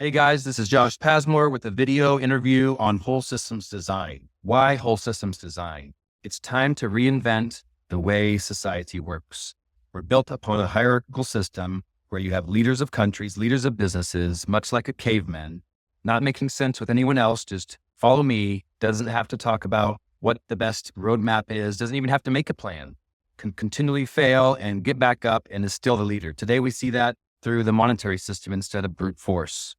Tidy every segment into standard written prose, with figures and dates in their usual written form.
Hey guys, this is Josh Pasmore with a video interview on whole systems design. Why whole systems design? It's time to reinvent the way society works. We're built upon a hierarchical system where you have leaders of countries, leaders of businesses, much like a caveman, not making sense with anyone else, just follow me, doesn't have to talk about what the best roadmap is, doesn't even have to make a plan, can continually fail and get back up and is still the leader. Today we see that through the monetary system instead of brute force.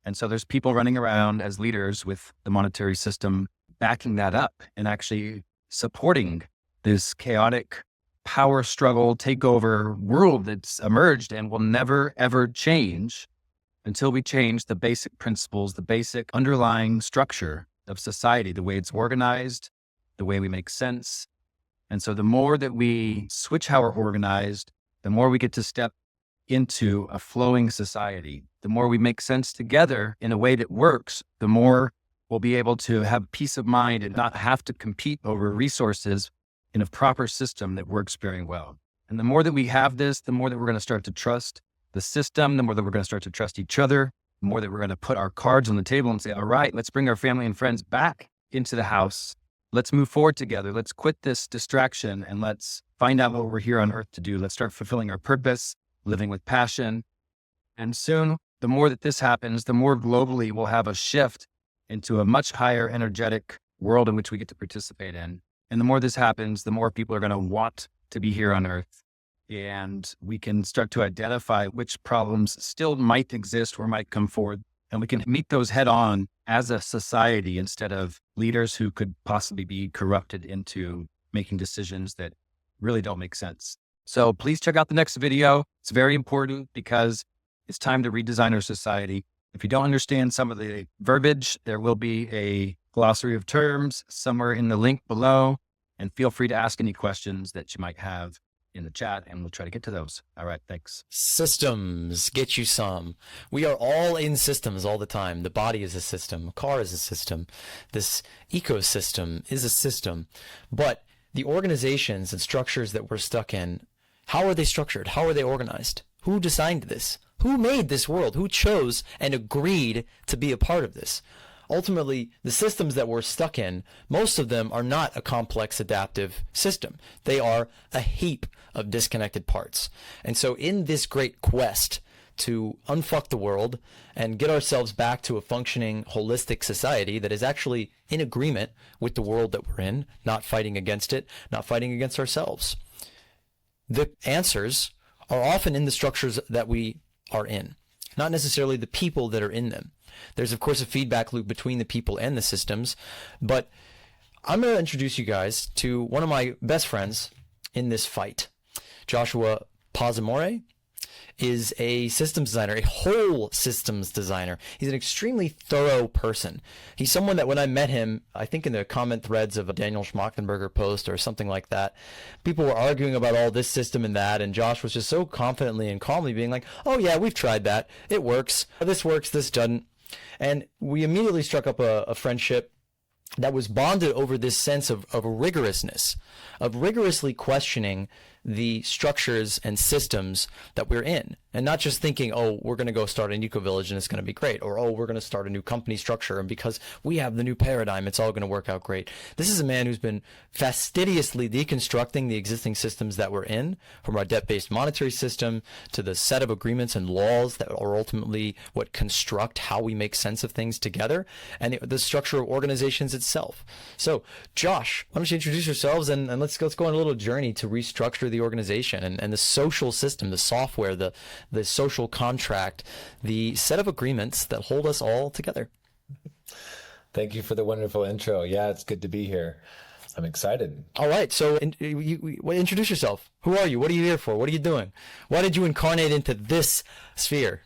And so there's people running around as leaders with the monetary system backing that up and actually supporting this chaotic power struggle, takeover world that's emerged and will never, ever change until we change the basic principles, the basic underlying structure of society, the way it's organized, the way we make sense. And so the more that we switch how we're organized, the more we get to step into a flowing society. The more we make sense together in a way that works, the more we'll be able to have peace of mind and not have to compete over resources in a proper system that works very well. And the more that we have this, the more that we're going to start to trust the system, the more that we're going to start to trust each other, the more that we're going to put our cards on the table and say, all right, let's bring our family and friends back into the house. Let's move forward together. Let's quit this distraction and let's find out what we're here on earth to do. Let's start fulfilling our purpose, living with passion. And soon, the more that this happens, the more globally we'll have a shift into a much higher energetic world in which we get to participate in. And the more this happens, the more people are going to want to be here on earth. And we can start to identify which problems still might exist or might come forward. And we can meet those head on as a society instead of leaders who could possibly be corrupted into making decisions that really don't make sense. So please check out the next video. It's very important because it's time to redesign our society. If you don't understand some of the verbiage, there will be a glossary of terms somewhere in the link below. And feel free to ask any questions that you might have in the chat and we'll try to get to those. All right, thanks. Systems get you some. We are all in systems all the time. The body is a system. A car is a system. This ecosystem is a system. But the organizations and structures that we're stuck in, how are they structured? How are they organized? Who designed this? Who made this world? Who chose and agreed to be a part of this? Ultimately, the systems that we're stuck in, most of them are not a complex adaptive system. They are a heap of disconnected parts. And so in this great quest to unfuck the world and get ourselves back to a functioning holistic society that is actually in agreement with the world that we're in, not fighting against it, not fighting against ourselves, the answers are often in the structures that we are in, not necessarily the people that are in them. There's, of course, a feedback loop between the people and the systems, but I'm going to introduce you guys to one of my best friends in this fight. Joshua Pasmore is a systems designer, a whole systems designer. He's an extremely thorough person. He's someone that when I met him, I think in the comment threads of a Daniel Schmachtenberger post or something like that, people were arguing about all this system and that, and Josh was just so confidently and calmly being like, oh yeah, we've tried that. It works. This doesn't. And we immediately struck up a friendship that was bonded over this sense of rigorousness, of rigorously questioning the structures and systems that we're in, and not just thinking, oh, we're going to go start an eco-village and it's going to be great, or oh, we're going to start a new company structure and because we have the new paradigm, it's all going to work out great. This is a man who's been fastidiously deconstructing the existing systems that we're in, from our debt-based monetary system to the set of agreements and laws that are ultimately what construct how we make sense of things together, and the structure of organizations itself. So, Josh, why don't you introduce yourselves and let's go on a little journey to restructure the organization and the social system, the software, the social contract, the set of agreements that hold us all together. Thank you for the wonderful intro. Yeah, it's good to be here. I'm excited. All right. So introduce yourself. Who are you? What are you here for? What are you doing? Why did you incarnate into this sphere?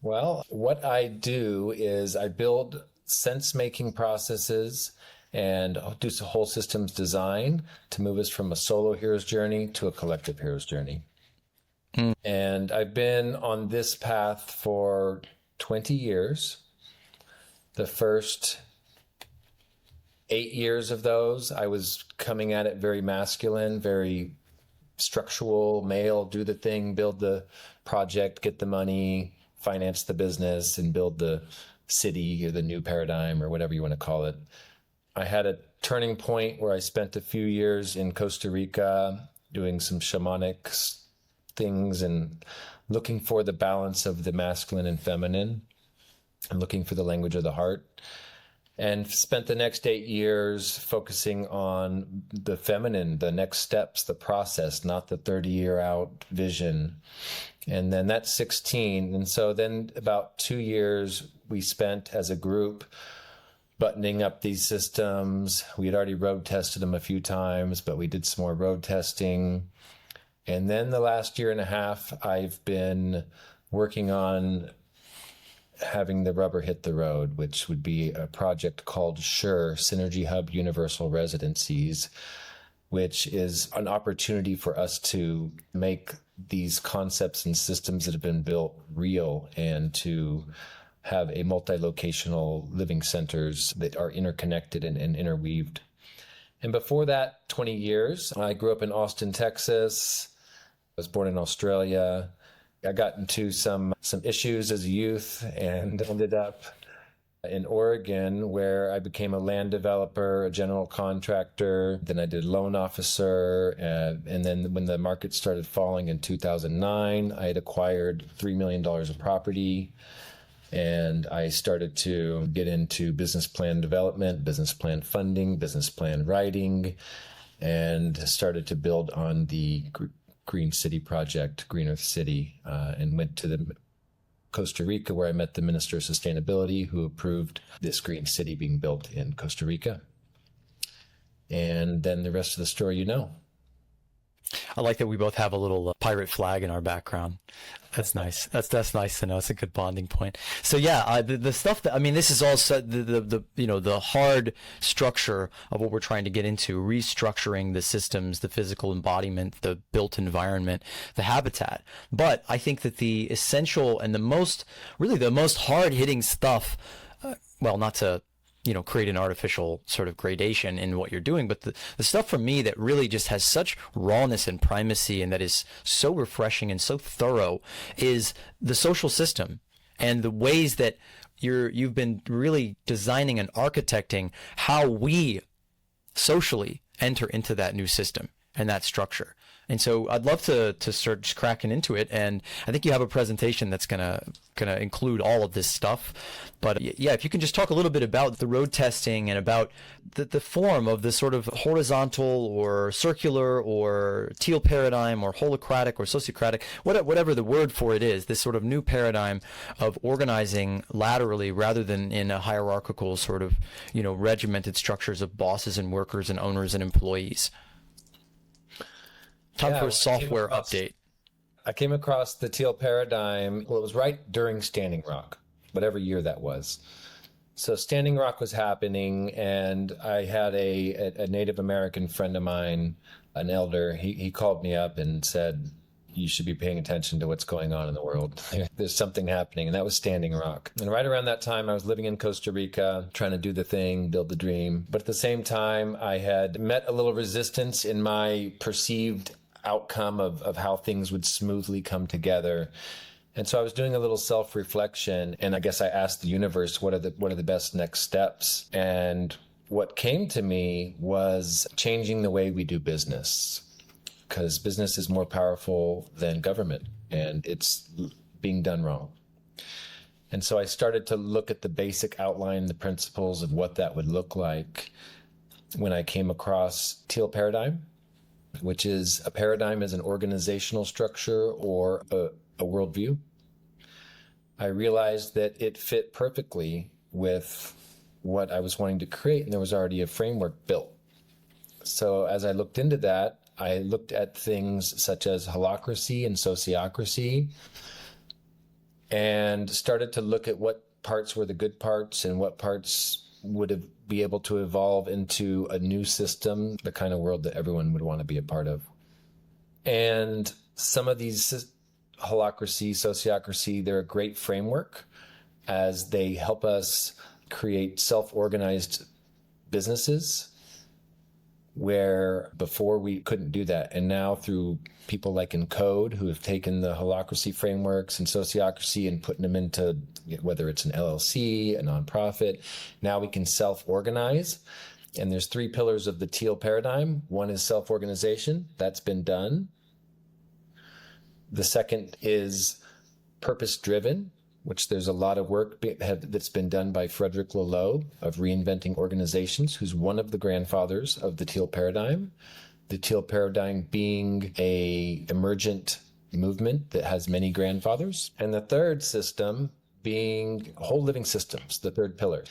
Well, what I do is I build sense-making processes and do some whole systems design to move us from a solo hero's journey to a collective hero's journey. And I've been on this path for 20 years. The first 8 years of those, I was coming at it very masculine, very structural, male, do the thing, build the project, get the money, finance the business and build the city or the new paradigm or whatever you want to call it. I had a turning point where I spent a few years in Costa Rica doing some shamanic things and looking for the balance of the masculine and feminine and looking for the language of the heart. And spent the next 8 years focusing on the feminine, the next steps, the process, not the 30-year out vision. And then that's 16. And so then about 2 years we spent as a group buttoning up these systems. We had already road tested them a few times, but we did some more road testing. And then the last year and a half, I've been working on having the rubber hit the road, which would be a project called SURE, Synergy Hub Universal Residencies, which is an opportunity for us to make these concepts and systems that have been built real and to have a multi-locational living centers that are interconnected and interweaved. And before that, 20 years, I grew up in Austin, Texas. I was born in Australia. I got into some issues as a youth and ended up in Oregon, where I became a land developer, a general contractor. Then I did loan officer. And then when the market started falling in 2009, I had acquired $3 million of property. And I started to get into business plan development, business plan funding, business plan writing, and started to build on the Green City project, Green Earth City, and went to the Costa Rica, where I met the Minister of Sustainability, who approved this Green City being built in Costa Rica. And then the rest of the story, you know. I like that we both have a little pirate flag in our background. That's nice. That's nice to know. It's a good bonding point. So yeah, the stuff that, I mean, this is all the hard structure of what we're trying to get into, restructuring the systems, the physical embodiment, the built environment, the habitat. But I think that the essential and the most hard hitting stuff, well, not to create an artificial sort of gradation in what you're doing. But the stuff for me that really just has such rawness and primacy and that is so refreshing and so thorough is the social system and the ways that you've been really designing and architecting how we socially enter into that new system and that structure. And so I'd love to start just cracking into it. And I think you have a presentation that's gonna include all of this stuff. But yeah, if you can just talk a little bit about the road testing and about the form of the sort of horizontal or circular or teal paradigm or holocratic or sociocratic, whatever the word for it is, this sort of new paradigm of organizing laterally rather than in a hierarchical sort of, regimented structures of bosses and workers and owners and employees. Time for a software update. I came across the teal paradigm. Well, it was right during Standing Rock, whatever year that was. So Standing Rock was happening, and I had a Native American friend of mine, an elder. He called me up and said, you should be paying attention to what's going on in the world. There's something happening, and that was Standing Rock. And right around that time, I was living in Costa Rica, trying to do the thing, build the dream. But at the same time, I had met a little resistance in my perceived outcome of how things would smoothly come together. And so I was doing a little self-reflection, and I guess I asked the universe, what are the best next steps? And what came to me was changing the way we do business, because business is more powerful than government, and it's being done wrong. And so I started to look at the basic outline, the principles of what that would look like when I came across teal paradigm, which is a paradigm as an organizational structure or a worldview. I realized that it fit perfectly with what I was wanting to create, and there was already a framework built. So as I looked into that, I looked at things such as holacracy and sociocracy and started to look at what parts were the good parts and what parts would be able to evolve into a new system, the kind of world that everyone would want to be a part of. And some of these holacracy, sociocracy, they're a great framework as they help us create self-organized businesses where before we couldn't do that. And now through people like Encode, who have taken the holacracy frameworks and sociocracy and putting them into, whether it's an LLC, a nonprofit, now we can self-organize. And there's 3 pillars of the teal paradigm. One is self-organization. That's been done. The second is purpose-driven, which there's a lot of work that's been done by Frederick Laloux of Reinventing Organizations, who's one of the grandfathers of the teal paradigm. The teal paradigm being a emergent movement that has many grandfathers. And the third system being whole living systems, the third pillar.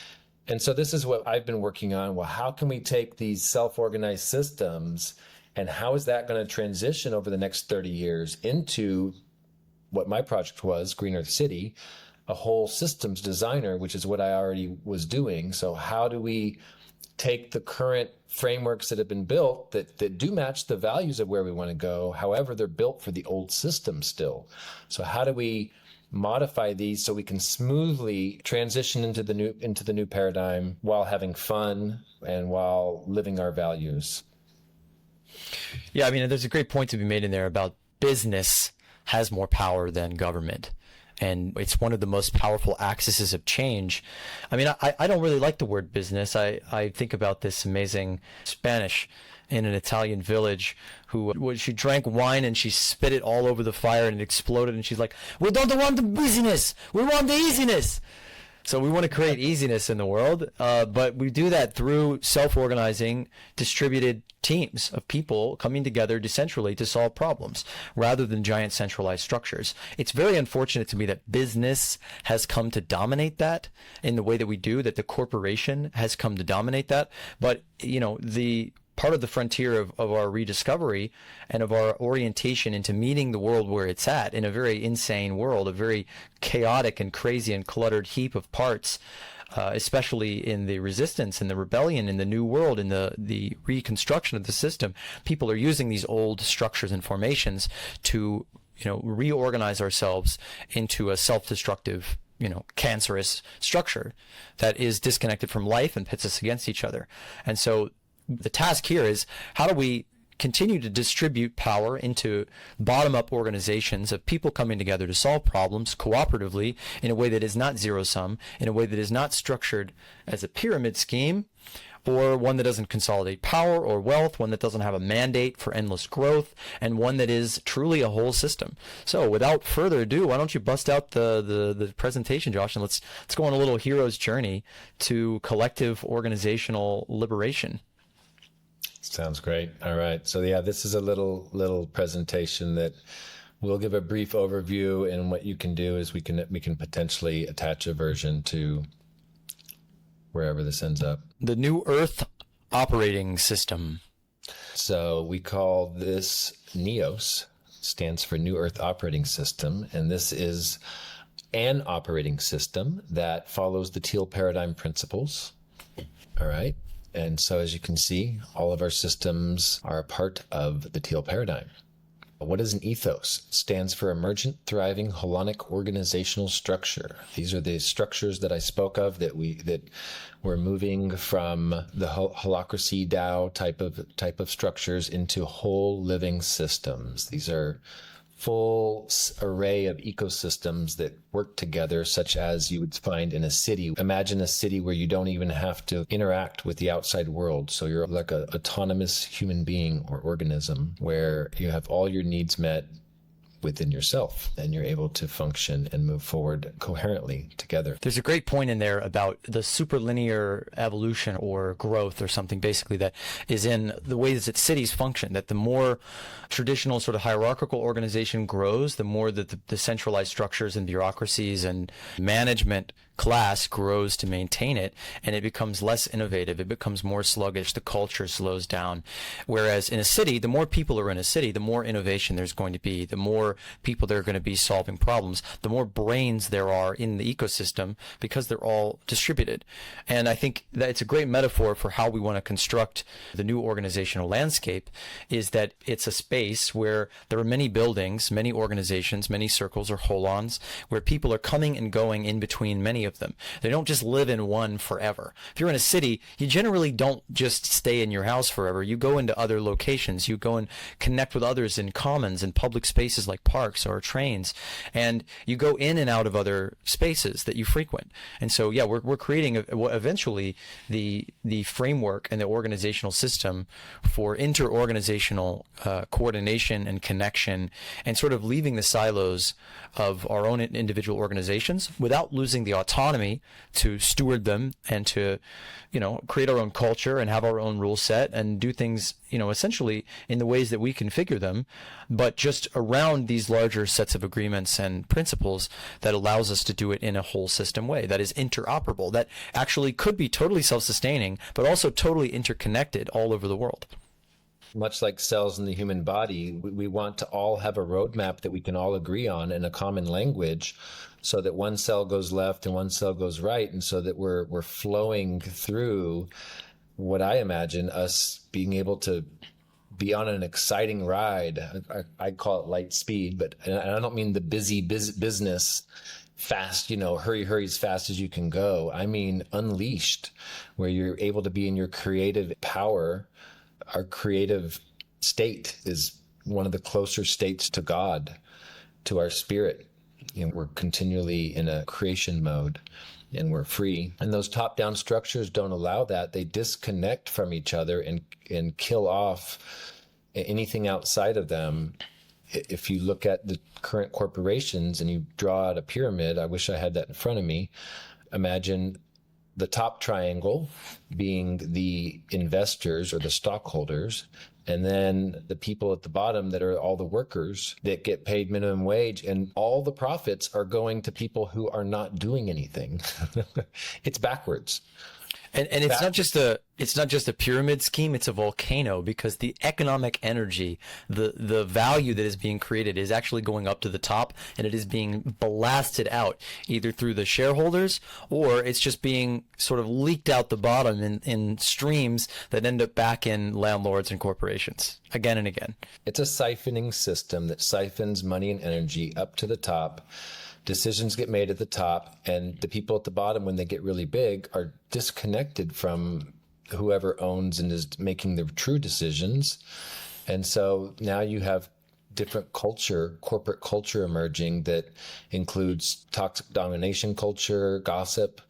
And so this is what I've been working on. Well, how can we take these self-organized systems and how is that going to transition over the next 30 years into what my project was, Green Earth City, a whole systems designer, which is what I already was doing. So how do we take the current frameworks that have been built that do match the values of where we want to go? However, they're built for the old system still. So how do we modify these so we can smoothly transition into the new paradigm while having fun and while living our values? Yeah, I mean, there's a great point to be made in there about business has more power than government. And it's one of the most powerful axes of change. I mean, I don't really like the word business. I think about this amazing Spanish in an Italian village who she drank wine and she spit it all over the fire and it exploded. And she's like, we don't want the business. We want the easiness. So we want to create easiness in the world, but we do that through self-organizing, distributed teams of people coming together decentrally to solve problems rather than giant centralized structures. It's very unfortunate to me that business has come to dominate that in the way that we do, that the corporation has come to dominate that. But, you know, the part of the frontier of our rediscovery and of our orientation into meeting the world where it's at, in a very insane world, a very chaotic and crazy and cluttered heap of parts, especially in the resistance and the rebellion in the new world, in the reconstruction of the system. People are using these old structures and formations to, you know, reorganize ourselves into a self-destructive, you know, cancerous structure that is disconnected from life and pits us against each other. And so the task here is, how do we continue to distribute power into bottom-up organizations of people coming together to solve problems cooperatively in a way that is not zero-sum, in a way that is not structured as a pyramid scheme, or one that doesn't consolidate power or wealth, one that doesn't have a mandate for endless growth, and one that is truly a whole system. So without further ado, why don't you bust out the presentation, Josh, and let's go on a little hero's journey to collective organizational liberation. Sounds great. All right. So yeah, this is a little presentation that will give a brief overview, and what you can do is we can potentially attach a version to wherever this ends up. The New Earth operating system. So we call this NEOS, stands for New Earth Operating System, and this is an operating system that follows the teal paradigm principles. All right. And so as you can see, all of our systems are a part of the teal paradigm. What is an ethos? It stands for Emergent, Thriving, Holonic Organizational Structure. These are the structures that I spoke of that we're moving from the holacracy DAO type of structures into whole living systems. These are full array of ecosystems that work together, such as you would find in a city. Imagine a city where you don't even have to interact with the outside world. So you're like an autonomous human being or organism where you have all your needs met within yourself, and you're able to function and move forward coherently together. There's a great point in there about the superlinear evolution or growth or something, basically, that is in the ways that cities function, that the more traditional sort of hierarchical organization grows, the more that the centralized structures and bureaucracies and management class grows to maintain it, and it becomes less innovative. It becomes more sluggish. The culture slows down. Whereas in a city, the more people are in a city, the more innovation there's going to be, the more people that are going to be solving problems, the more brains there are in the ecosystem, because they're all distributed. And I think that it's a great metaphor for how we want to construct the new organizational landscape, is that it's a space where there are many buildings, many organizations, many circles or holons, where people are coming and going in between many of them. They don't just live in one forever. If you're in a city, you generally don't just stay in your house forever. You go into other locations. You go and connect with others in commons and public spaces like parks or trains, and you go in and out of other spaces that you frequent. And so, yeah, we're creating eventually the framework and the organizational system for inter-organizational coordination and connection, and sort of leaving the silos of our own individual organizations without losing the autonomy to steward them and to, create our own culture and have our own rule set and do things, essentially in the ways that we configure them, but just around these larger sets of agreements and principles that allows us to do it in a whole system way that is interoperable, that actually could be totally self-sustaining, but also totally interconnected all over the world. Much like cells in the human body, we want to all have a roadmap that we can all agree on in a common language, so that one cell goes left and one cell goes right, and so that we're flowing through what I imagine us being able to be on an exciting ride. I call it light speed, but and I don't mean the busy business fast, hurry as fast as you can go. I mean unleashed, where you're able to be in your creative power. Our creative state is one of the closer states to God, to our spirit. We're continually in a creation mode, and we're free. And those top-down structures don't allow that. They disconnect from each other and kill off anything outside of them. If you look at the current corporations and you draw out a pyramid, I wish I had that in front of me. Imagine the top triangle being the investors or the stockholders, and then the people at the bottom that are all the workers that get paid minimum wage, and all the profits are going to people who are not doing anything. It's backwards. And it's not just a pyramid scheme, it's a volcano, because the economic energy, the value that is being created is actually going up to the top, and it is being blasted out either through the shareholders, or it's just being sort of leaked out the bottom in streams that end up back in landlords and corporations again and again. It's a siphoning system that siphons money and energy up to the top. Decisions get made at the top, and the people at the bottom, when they get really big, are disconnected from whoever owns and is making the true decisions. And so now you have different corporate culture emerging that includes toxic domination culture, gossip,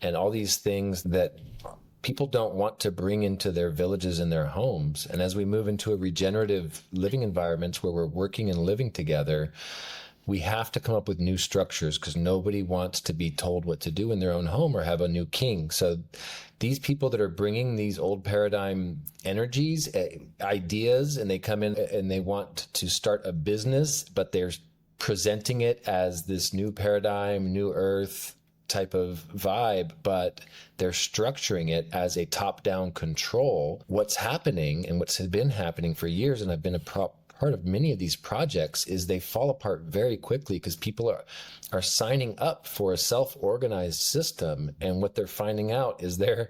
and all these things that people don't want to bring into their villages and their homes. And as we move into a regenerative living environments where we're working and living together, we have to come up with new structures, because nobody wants to be told what to do in their own home or have a new king. So these people that are bringing these old paradigm energies, ideas, and they come in and they want to start a business, but they're presenting it as this new paradigm, new earth type of vibe, but they're structuring it as a top-down control. What's happening, and what's been happening for years, and I've been a part of many of these projects, is they fall apart very quickly because people are signing up for a self-organized system, and what they're finding out is they're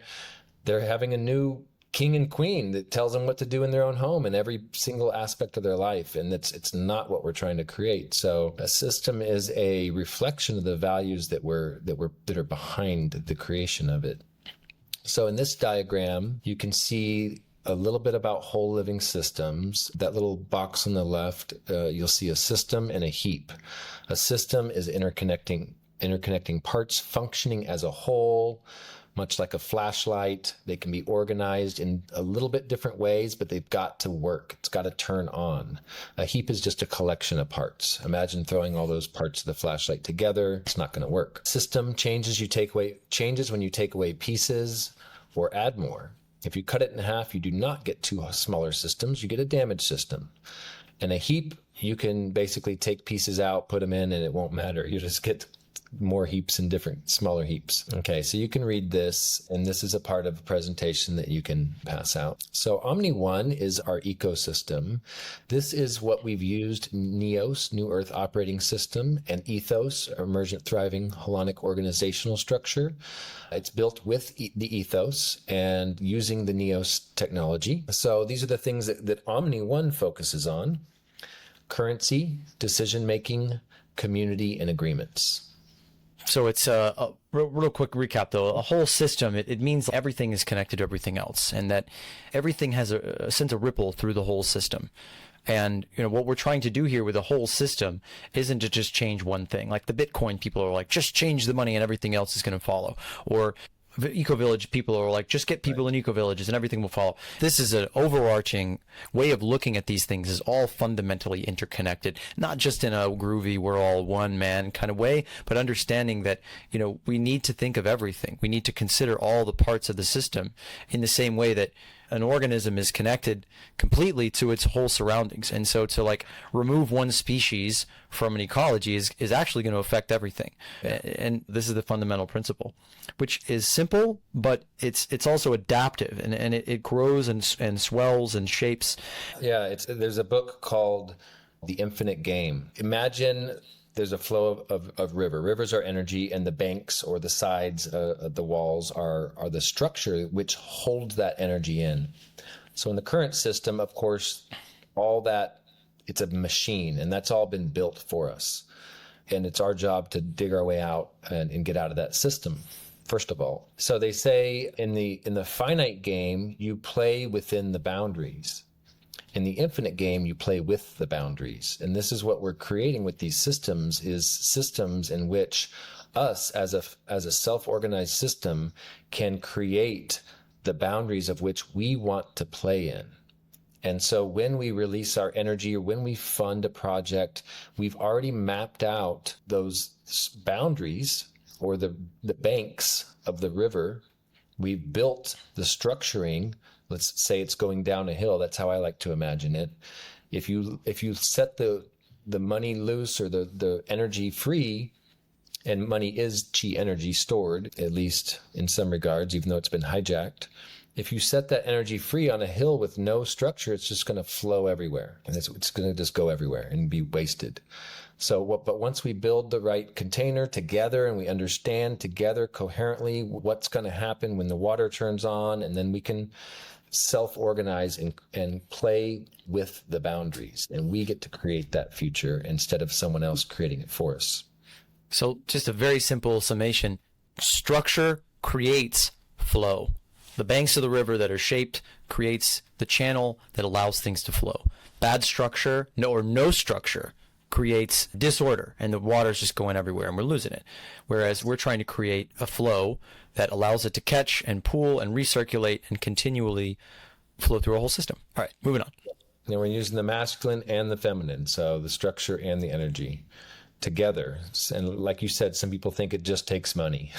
having a new king and queen that tells them what to do in their own home in every single aspect of their life, and it's not what we're trying to create. So a system is a reflection of the values that are behind the creation of it. So in this diagram, you can see a little bit about whole living systems. That little box on the left, you'll see a system and a heap. A system is interconnecting parts functioning as a whole, much like a flashlight. They can be organized in a little bit different ways, but they've got to work. It's got to turn on. A heap is just a collection of parts. Imagine throwing all those parts of the flashlight together. It's not going to work. System changes when you take away pieces or add more. If you cut it in half, you do not get two smaller systems, you get a damaged system. And a heap, you can basically take pieces out, put them in, and it won't matter. You just get more heaps and different smaller heaps. Okay, so you can read this, and this is a part of a presentation that you can pass out. So OmniOne is our ecosystem. This is what we've used: NEOS, New Earth Operating System, and Ethos, Emergent Thriving Holonic Organizational Structure. It's built with the Ethos and using the NEOS technology. So these are the things that OmniOne focuses on: currency, decision-making, community, and agreements. So it's Real quick recap though. A whole system, it means everything is connected to everything else, and that everything has a sense of ripple through the whole system. And what we're trying to do here with the whole system isn't to just change one thing. Like the Bitcoin people are like, just change the money and everything else is going to follow. Or the eco-village people are like, just get people in eco-villages and everything will follow. This is an overarching way of looking at these things, is all fundamentally interconnected, not just in a groovy, we're all one man kind of way, but understanding that, we need to think of everything. We need to consider all the parts of the system in the same way that an organism is connected completely to its whole surroundings. And so to remove one species from an ecology is actually going to affect everything. And this is the fundamental principle, which is simple, but it's also adaptive, and it grows and swells and shapes. Yeah, there's a book called The Infinite Game. Imagine there's a flow of river. Rivers are energy, and the banks or the sides of the walls are the structure which holds that energy in. So in the current system, of course, all that, it's a machine, and that's all been built for us. And it's our job to dig our way out and get out of that system, first of all. So they say in the finite game, you play within the boundaries. In the infinite game, you play with the boundaries. And this is what we're creating with these systems, is systems in which us as a self-organized system can create the boundaries of which we want to play in. And so when we release our energy or when we fund a project, we've already mapped out those boundaries or the banks of the river. We've built the structuring. Let's say it's going down a hill. That's how I like to imagine it. If you set the money loose or the energy free, and money is chi energy stored, at least in some regards, even though it's been hijacked. If you set that energy free on a hill with no structure, it's just going to flow everywhere, and it's going to just go everywhere and be wasted. But once we build the right container together and we understand together coherently what's going to happen when the water turns on, and then we can self-organize and play with the boundaries, and we get to create that future instead of someone else creating it for us. So just a very simple summation: structure creates flow. The banks of the river that are shaped creates the channel that allows things to flow. Bad structure, no structure, creates disorder, and the water's just going everywhere and we're losing it. Whereas we're trying to create a flow that allows it to catch and pool and recirculate and continually flow through a whole system. All right, moving on. And we're using the masculine and the feminine, so the structure and the energy together. And like you said, some people think it just takes money.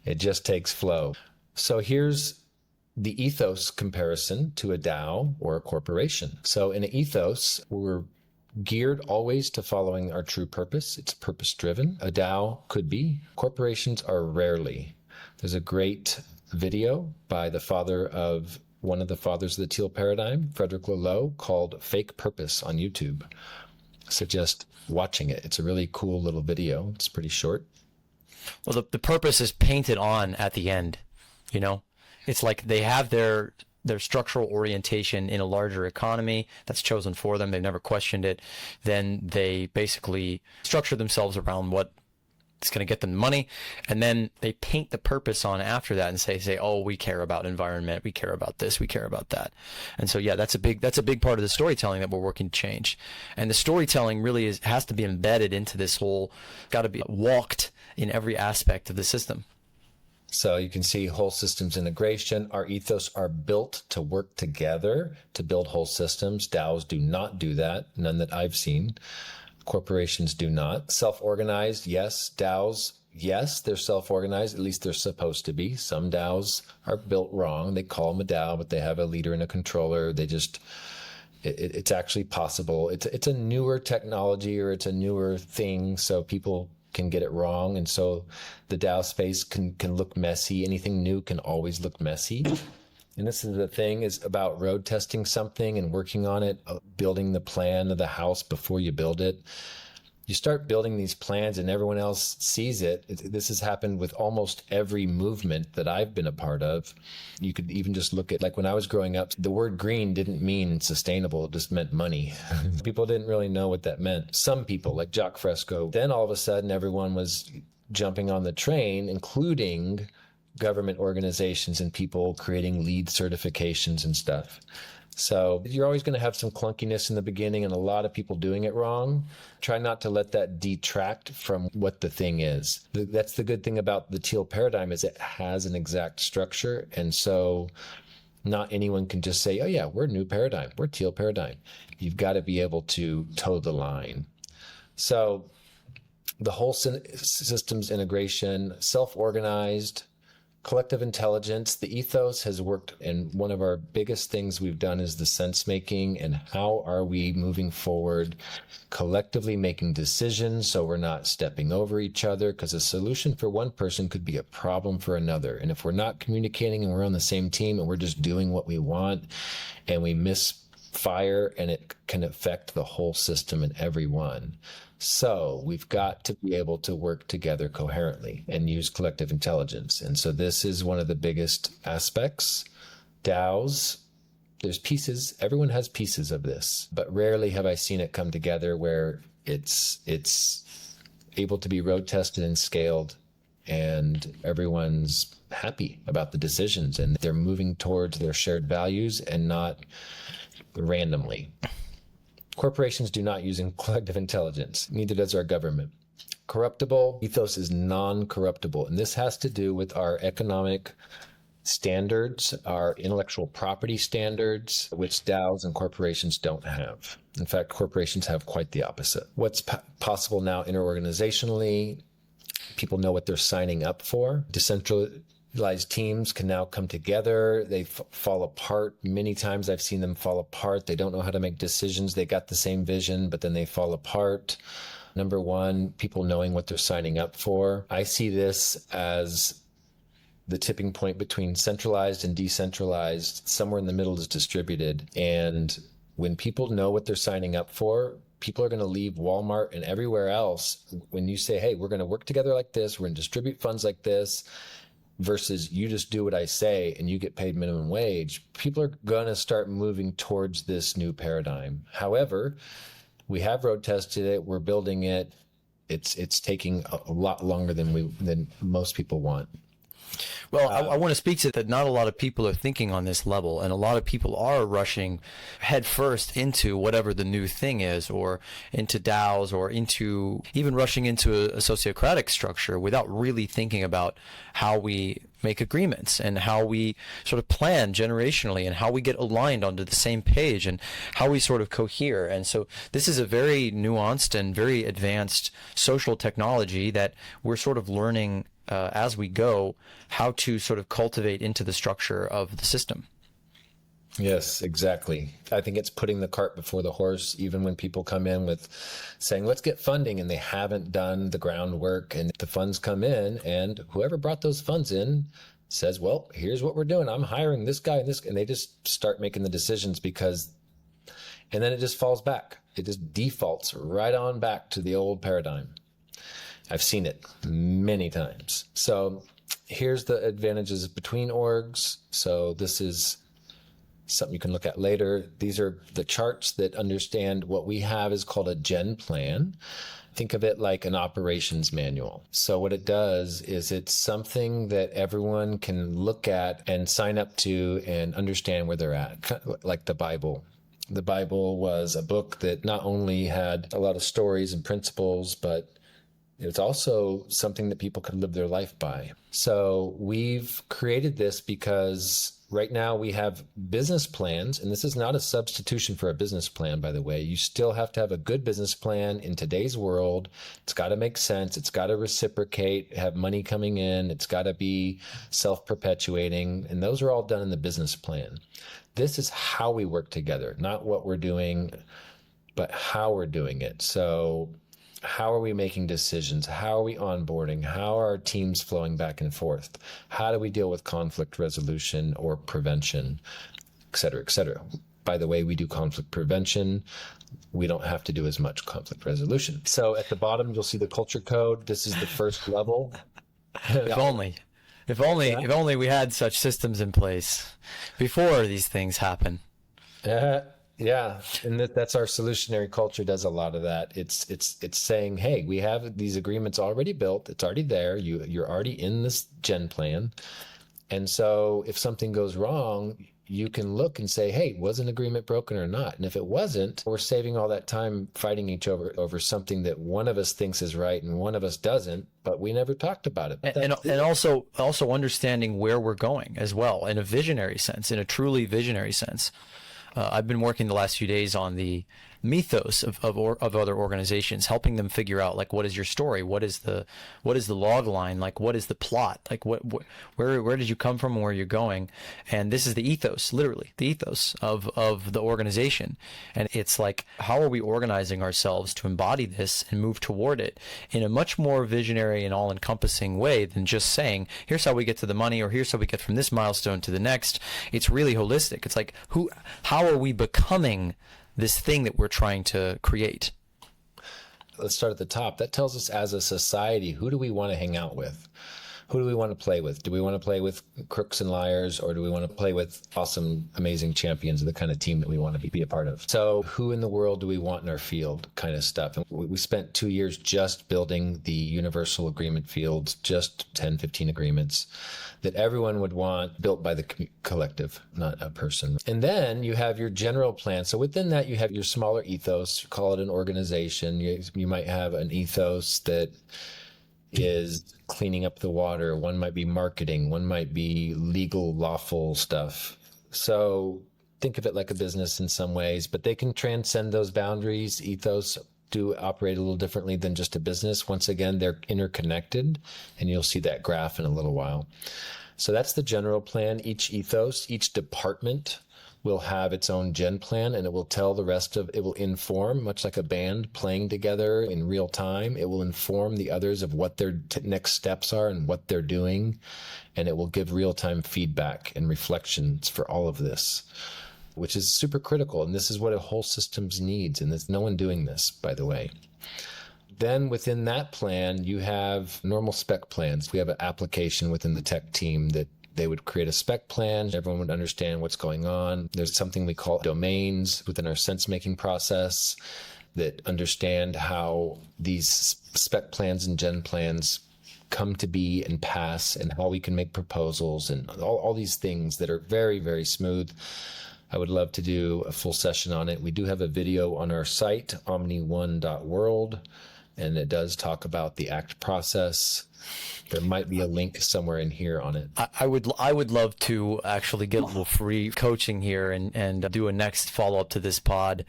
It just takes flow. So here's the ethos comparison to a DAO or a corporation. So in an ethos, we're geared always to following our true purpose. It's purpose-driven. A DAO could be. Corporations are rarely. There's a great video by one of the fathers of the teal paradigm, Frederick Laloux, called Fake Purpose on YouTube. Suggest watching it. It's a really cool little video. It's pretty short. Well, the purpose is painted on at the end. It's like they have their structural orientation in a larger economy that's chosen for them. They've never questioned it. Then they basically structure themselves around what is going to get them money. And then they paint the purpose on after that and say, oh, we care about environment. We care about this. We care about that. And so, yeah, that's a big part of the storytelling that we're working to change. And the storytelling really has to be embedded into this whole, got to be walked in every aspect of the system. So you can see whole systems integration. Our ethos are built to work together to build whole systems. DAOs do not do that. None that I've seen. Corporations do not. Self-organized, yes. DAOs, yes, they're self-organized. At least they're supposed to be. Some DAOs are built wrong. They call them a DAO, but they have a leader and a controller. It's actually possible. It's a newer technology, or it's a newer thing, so people can get it wrong, and so the DAO space can look messy. Anything new can always look messy. And this is the thing, is about road testing something and working on it, building the plan of the house before you build it. You start building these plans and everyone else sees it. This has happened with almost every movement that I've been a part of. You could even just look at, like when I was growing up, the word green didn't mean sustainable. It just meant money. People didn't really know what that meant. Some people, like Jacques Fresco, then all of a sudden everyone was jumping on the train, including government organizations and people creating LEED certifications and stuff. So you're always going to have some clunkiness in the beginning and a lot of people doing it wrong. Try not to let that detract from what the thing is. That's the good thing about the teal paradigm, is it has an exact structure. And so not anyone can just say, oh yeah, we're new paradigm, we're teal paradigm. You've got to be able to toe the line. So the whole systems integration, self-organized, collective intelligence, the ethos has worked, and one of our biggest things we've done is the sense making, and how are we moving forward collectively making decisions so we're not stepping over each other, because a solution for one person could be a problem for another. And if we're not communicating and we're on the same team and we're just doing what we want and we misfire, and it can affect the whole system and everyone. So we've got to be able to work together coherently and use collective intelligence. And so this is one of the biggest aspects. DAOs, there's pieces, everyone has pieces of this, but rarely have I seen it come together where it's able to be road tested and scaled, and everyone's happy about the decisions and they're moving towards their shared values and not randomly. Corporations do not use collective intelligence. Neither does our government. Corruptible ethos is non-corruptible. And this has to do with our economic standards, our intellectual property standards, which DAOs and corporations don't have. In fact, corporations have quite the opposite. What's possible now interorganizationally, people know what they're signing up for. Decentralized teams can now come together. They fall apart. Many times I've seen them fall apart. They don't know how to make decisions. They got the same vision, but then they fall apart. Number one, people knowing what they're signing up for. I see this as the tipping point between centralized and decentralized. Somewhere in the middle is distributed. And when people know what they're signing up for, people are going to leave Walmart and everywhere else. When you say, hey, we're going to work together like this, we're going to distribute funds like this, versus you just do what I say and you get paid minimum wage, people are going to start moving towards this new paradigm. However, we have road tested it, we're building it. It's taking a lot longer than most people want. Well, I want to speak to that. Not a lot of people are thinking on this level, and a lot of people are rushing headfirst into whatever the new thing is, or into DAOs, or into even rushing into a sociocratic structure without really thinking about how we make agreements and how we sort of plan generationally and how we get aligned onto the same page and how we sort of cohere. And so this is a very nuanced and very advanced social technology that we're sort of learning as we go how to sort of cultivate into the structure of the system. Yes, exactly. I think it's putting the cart before the horse, even when people come in with saying, let's get funding, and they haven't done the groundwork, and the funds come in, and whoever brought those funds in says, well, here's what we're doing. I'm hiring this guy and this, and they just start making the decisions and then it just falls back. It just defaults right on back to the old paradigm. I've seen it many times. So here's the advantages between orgs. So this is something you can look at later. These are the charts that understand what we have is called a gen plan. Think of it like an operations manual. So what it does is it's something that everyone can look at and sign up to and understand where they're at, kind of like the Bible. The Bible was a book that not only had a lot of stories and principles, but it's also something that people could live their life by. So we've created this because right now we have business plans, and this is not a substitution for a business plan, by the way. You still have to have a good business plan in today's world. It's got to make sense. It's got to reciprocate, have money coming in. It's got to be self-perpetuating. And those are all done in the business plan. This is how we work together, not what we're doing, but how we're doing it. So how are we making decisions? How are we onboarding? How are our teams flowing back and forth? How do we deal with conflict resolution or prevention, et cetera, et cetera? By the way, we do conflict prevention. We don't have to do as much conflict resolution. So at the bottom, you'll see the culture code. This is the first level. If only we had such systems in place before these things happen. Yeah, and that's our solutionary culture does a lot of that. It's saying, hey, we have these agreements already built. It's already there. You're already in this gen plan. And so if something goes wrong, you can look and say, hey, was an agreement broken or not? And if it wasn't, we're saving all that time fighting each other over something that one of us thinks is right and one of us doesn't, but we never talked about it. And also understanding where we're going as well in a visionary sense, in a truly visionary sense. I've been working the last few days on the mythos of other organizations, helping them figure out, like, what is your story? What is the log line? Like, what is the plot? Like, where did you come from and where you're going? And this is the ethos, literally the ethos of the organization. And it's like, how are we organizing ourselves to embody this and move toward it in a much more visionary and all-encompassing way than just saying, here's how we get to the money, or here's how we get from this milestone to the next. It's really holistic. It's like, how are we becoming this thing that we're trying to create? Let's start at the top. That tells us, as a society, who do we want to hang out with? Who do we want to play with? Do we want to play with crooks and liars, or do we want to play with awesome, amazing champions of the kind of team that we want to be a part of? So who in the world do we want in our field, kind of stuff? And we spent 2 years just building the universal agreement fields, just 10, 15 agreements that everyone would want, built by the collective, not a person. And then you have your general plan. So within that, you have your smaller ethos. You call it an organization. You might have an ethos that is cleaning up the water. One might be marketing. One might be legal, lawful stuff. So think of it like a business in some ways, but they can transcend those boundaries. Ethos do operate a little differently than just a business. Once again, they're interconnected, and you'll see that graph in a little while. So that's the general plan. Each ethos, each department will have its own gen plan, and it will tell the rest of it, will inform, much like a band playing together in real time. It will inform the others of what their next steps are and what they're doing, and it will give real-time feedback and reflections for all of this, which is super critical. And this is what a whole systems needs, and there's no one doing this, by the way. Then within that plan, you have normal spec plans. We have an application within the tech team that they would create a spec plan. Everyone would understand what's going on. There's something we call domains within our sense-making process that understand how these spec plans and gen plans come to be and pass, and how we can make proposals, and all these things that are very, very smooth. I would love to do a full session on it. We do have a video on our site, OmniOne.world, and it does talk about the ACT process. There might be a link somewhere in here on it. I would love to actually get a little free coaching here and do a next follow-up to this pod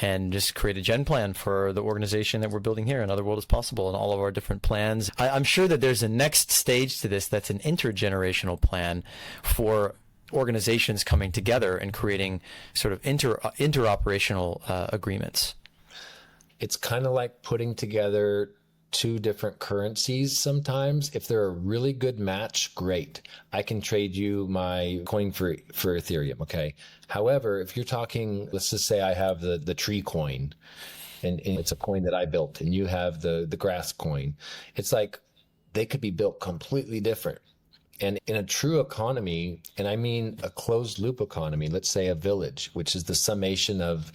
and just create a gen plan for the organization that we're building here. Another World is Possible, and all of our different plans. I'm sure that there's a next stage to this that's an intergenerational plan for organizations coming together and creating sort of interoperational agreements. It's kind of like putting together two different currencies sometimes. If they're a really good match, great. I can trade you my coin for Ethereum, okay? However, if you're talking, let's just say I have the tree coin, and it's a coin that I built, and you have the grass coin. It's like they could be built completely different. And in a true economy, and I mean a closed loop economy, let's say a village, which is the summation of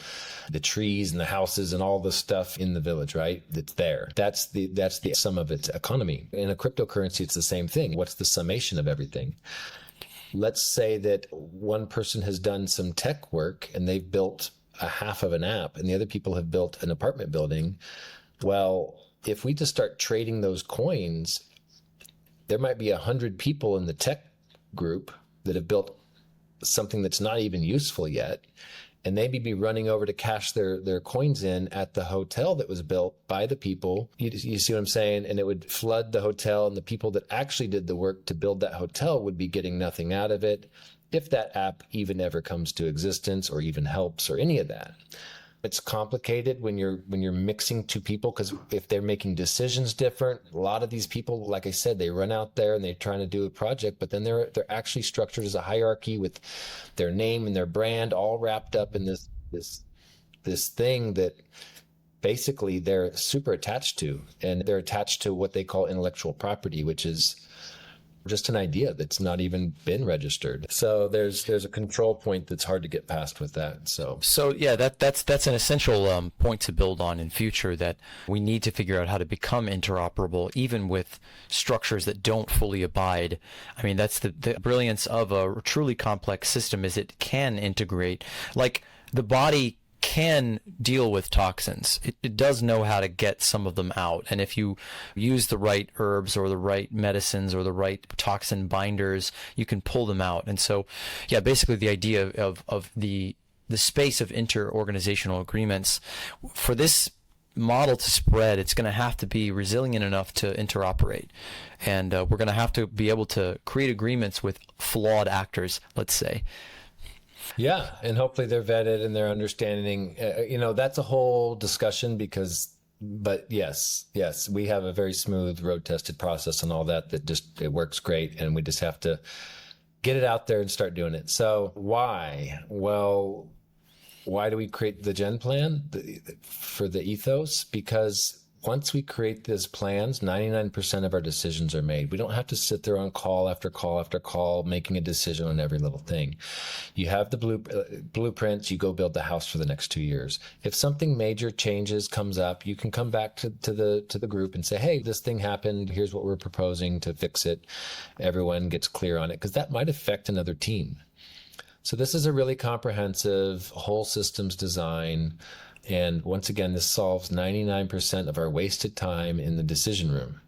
the trees and the houses and all the stuff in the village, right? That's there. That's the sum of its economy. In a cryptocurrency, it's the same thing. What's the summation of everything? Let's say that one person has done some tech work and they've built a half of an app, and the other people have built an apartment building. Well, if we just start trading those coins, there might be 100 people in the tech group that have built something that's not even useful yet, and they may be running over to cash their coins in at the hotel that was built by the people. You see what I'm saying? And it would flood the hotel, and the people that actually did the work to build that hotel would be getting nothing out of it, if that app even ever comes to existence or even helps or any of that. It's complicated when you're mixing two people, because if they're making decisions different, a lot of these people, like I said, they run out there and they're trying to do a project, but then they're actually structured as a hierarchy with their name and their brand all wrapped up in this thing that basically they're super attached to, and they're attached to what they call intellectual property, which is just an idea that's not even been registered. So there's a control point that's hard to get past with that. So yeah, that's an essential point to build on in future, that we need to figure out how to become interoperable, even with structures that don't fully abide. I mean, that's the brilliance of a truly complex system, is it can integrate. Like, the body can deal with toxins. It does know how to get some of them out. And if you use the right herbs or the right medicines or the right toxin binders, you can pull them out. And so, yeah, basically the idea of the space of inter-organizational agreements, for this model to spread, it's going to have to be resilient enough to interoperate. And we're going to have to be able to create agreements with flawed actors, let's say. Yeah, and hopefully they're vetted and they're understanding. That's a whole discussion but yes, we have a very smooth road-tested process and all that just, it works great, and we just have to get it out there and start doing it. So why? Well, why do we create the Gen Plan for the ethos? Because once we create these plans, 99% of our decisions are made. We don't have to sit there on call after call after call making a decision on every little thing. You have the blueprints, you go build the house for the next 2 years. If something major changes comes up, you can come back to the group and say, hey, this thing happened, here's what we're proposing to fix it. Everyone gets clear on it, because that might affect another team. So this is a really comprehensive whole systems design. And once again, this solves 99% of our wasted time in the decision room.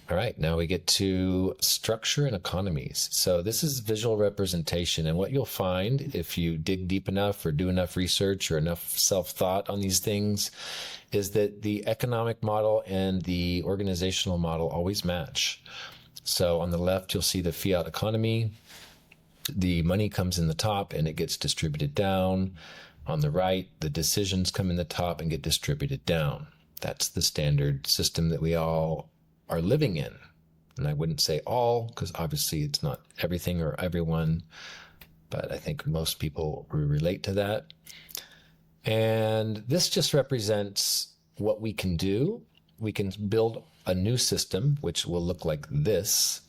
All right, now we get to structure and economies. So this is visual representation. And what you'll find if you dig deep enough or do enough research or enough self-thought on these things is that the economic model and the organizational model always match. So on the left, you'll see the fiat economy. The money comes in the top and it gets distributed down. On the right, the decisions come in the top and get distributed down. That's the standard system that we all are living in. And I wouldn't say all, because obviously it's not everything or everyone, but I think most people relate to that. And this just represents what we can do. We can build a new system, which will look like this,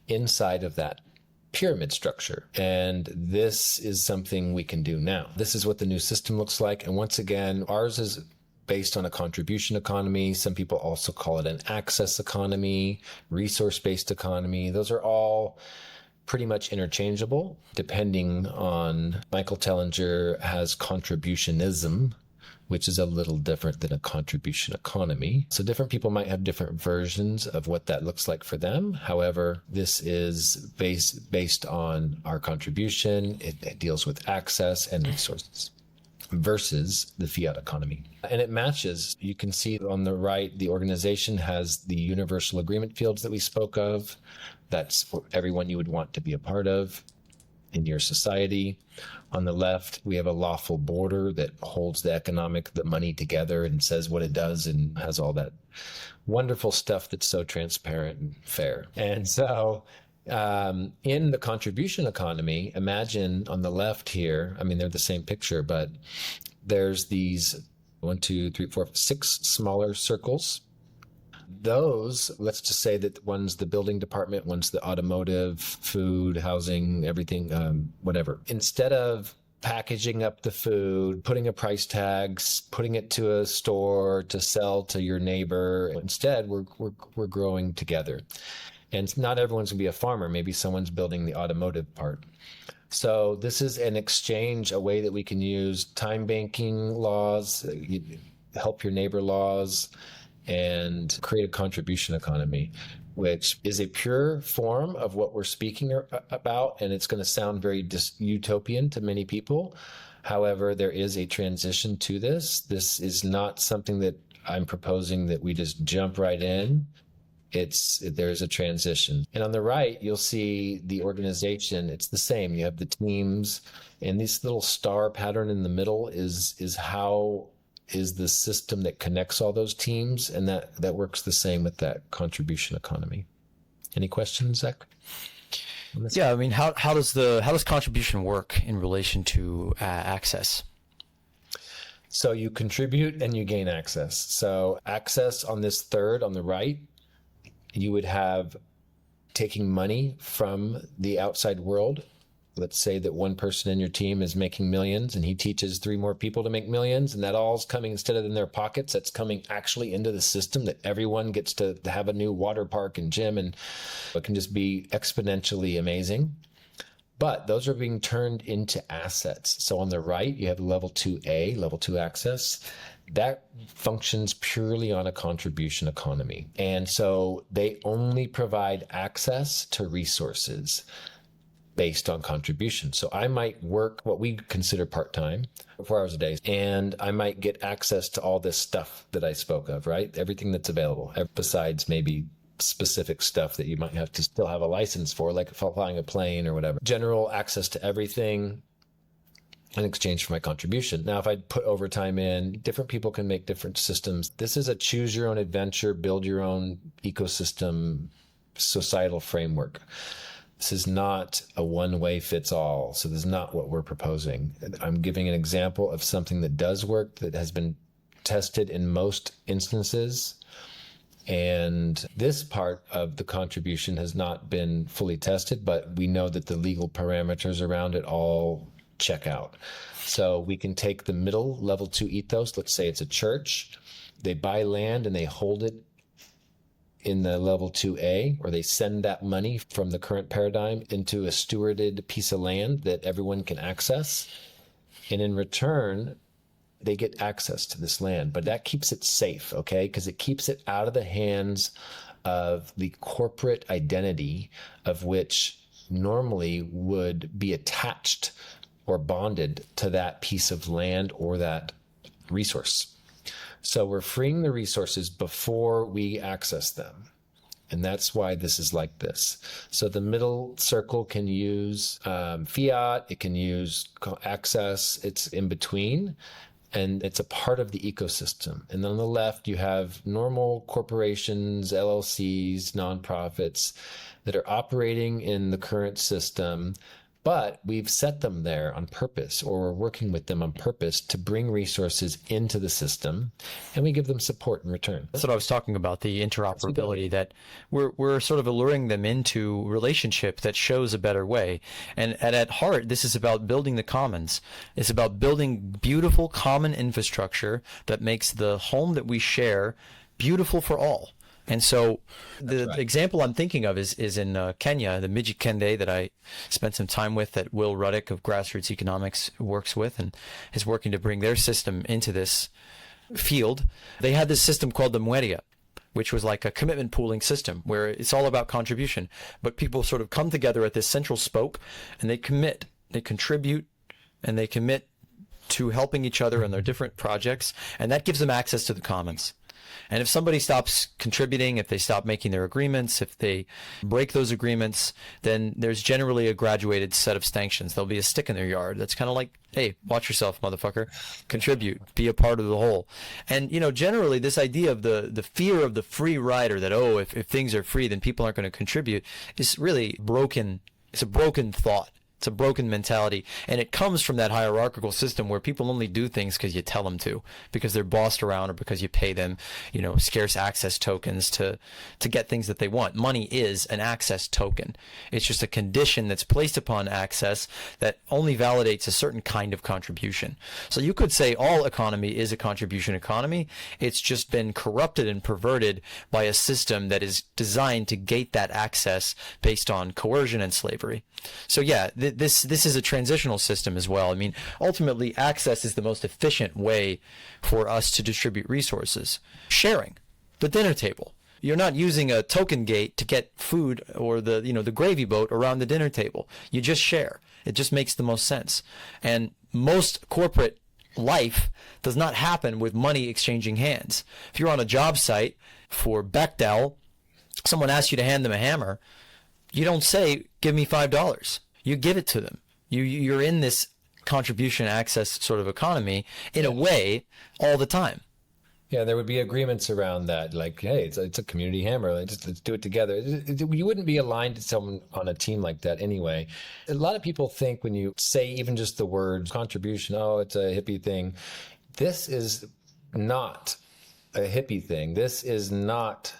inside of that pyramid structure. And this is something we can do now. This is what the new system looks like. And once again, ours is based on a contribution economy. Some people also call it an access economy, resource-based economy. Those are all pretty much interchangeable, depending on, Michael Tellinger has contributionism, which is a little different than a contribution economy. So different people might have different versions of what that looks like for them. However, this is based on our contribution. It deals with access and resources versus the fiat economy. And it matches. You can see on the right, the organization has the universal agreement fields that we spoke of. That's for everyone you would want to be a part of in your society. On the left, we have a lawful border that holds the money together and says what it does and has all that wonderful stuff that's so transparent and fair. And so in the contribution economy, imagine on the left here, I mean, they're the same picture, but there's these 6 smaller circles. Those, let's just say that one's the building department, one's the automotive, food, housing, everything, whatever. Instead of packaging up the food, putting a price tag, putting it to a store to sell to your neighbor, instead we're growing together. And not everyone's gonna be a farmer. Maybe someone's building the automotive part. So this is an exchange, a way that we can use time banking laws, help your neighbor laws, and create a contribution economy, which is a pure form of what we're speaking about. And it's going to sound very utopian to many people. However, there is a transition to this. This is not something that I'm proposing that we just jump right in. There's a transition. And on the right, you'll see the organization. It's the same. You have the teams, and this little star pattern in the middle is the system that connects all those teams, and that works the same with that contribution economy. Any questions, Zach? Yeah, I mean, how does contribution work in relation to access? So you contribute and you gain access. So access on this third on the right, you would have taking money from the outside world. Let's say that one person in your team is making millions and he teaches 3 more people to make millions, and that all's coming, instead of in their pockets, that's coming actually into the system, that everyone gets to have a new water park and gym, and it can just be exponentially amazing. But those are being turned into assets. So on the right, you have level 2A, level 2 access. That functions purely on a contribution economy. And so they only provide access to resources based on contribution. So I might work what we consider part-time, 4 hours a day, and I might get access to all this stuff that I spoke of, right? Everything that's available, besides maybe specific stuff that you might have to still have a license for, like flying a plane or whatever. General access to everything in exchange for my contribution. Now, if I put overtime in, different people can make different systems. This is a choose your own adventure, build your own ecosystem, societal framework. This is not a one-way fits all. So this is not what we're proposing. I'm giving an example of something that does work, that has been tested in most instances. And this part of the contribution has not been fully tested, but we know that the legal parameters around it all check out. So we can take the middle level 2 ethos. Let's say it's a church. They buy land and they hold it in the level 2A, or they send that money from the current paradigm into a stewarded piece of land that everyone can access. And in return, they get access to this land, but that keeps it safe, okay? Because it keeps it out of the hands of the corporate identity, of which normally would be attached or bonded to that piece of land or that resource. So we're freeing the resources before we access them. And that's why this is like this. So the middle circle can use fiat, it can use access, it's in between, and it's a part of the ecosystem. And on the left, you have normal corporations, LLCs, nonprofits that are operating in the current system, but we've set them there on purpose, or we're working with them on purpose to bring resources into the system, and we give them support in return. That's what I was talking about, the interoperability, that we're sort of alluring them into relationship that shows a better way. And at heart, this is about building the commons. It's about building beautiful common infrastructure that makes the home that we share beautiful for all. And so the example I'm thinking of is in Kenya, the Miji Kende that I spent some time with, that Will Ruddick of Grassroots Economics works with and is working to bring their system into this field. They had this system called the Mweria, which was like a commitment pooling system where it's all about contribution. But people sort of come together at this central spoke and they commit, they contribute, and they commit to helping each other in their different projects. And that gives them access to the commons. And if somebody stops contributing, if they stop making their agreements, if they break those agreements, then there's generally a graduated set of sanctions. There'll be a stick in their yard that's kind of like, hey, watch yourself, motherfucker. Contribute. Be a part of the whole. And, you know, generally this idea of the fear of the free rider, that, oh, if things are free, then people aren't going to contribute, is really broken. It's a broken thought. It's a broken mentality, and it comes from that hierarchical system where people only do things because you tell them to, because they're bossed around, or because you pay them, you know, scarce access tokens to get things that they want. Money is an access token. It's just a condition that's placed upon access that only validates a certain kind of contribution. So you could say all economy is a contribution economy. It's just been corrupted and perverted by a system that is designed to gate that access based on coercion and slavery. So yeah, this is a transitional system as well. I mean, ultimately, access is the most efficient way for us to distribute resources. Sharing the dinner table. You're not using a token gate to get food or the gravy boat around the dinner table. You just share. It just makes the most sense. And most corporate life does not happen with money exchanging hands. If you're on a job site for Bechdel, someone asks you to hand them a hammer, you don't say, give me $5. You give it to them. You're in this contribution access sort of economy in a way all the time. Yeah, there would be agreements around that, like, hey, it's a community hammer. Let's do it together. You wouldn't be aligned to someone on a team like that anyway. A lot of people think when you say even just the word contribution, oh, it's a hippie thing. This is not a hippie thing. This is not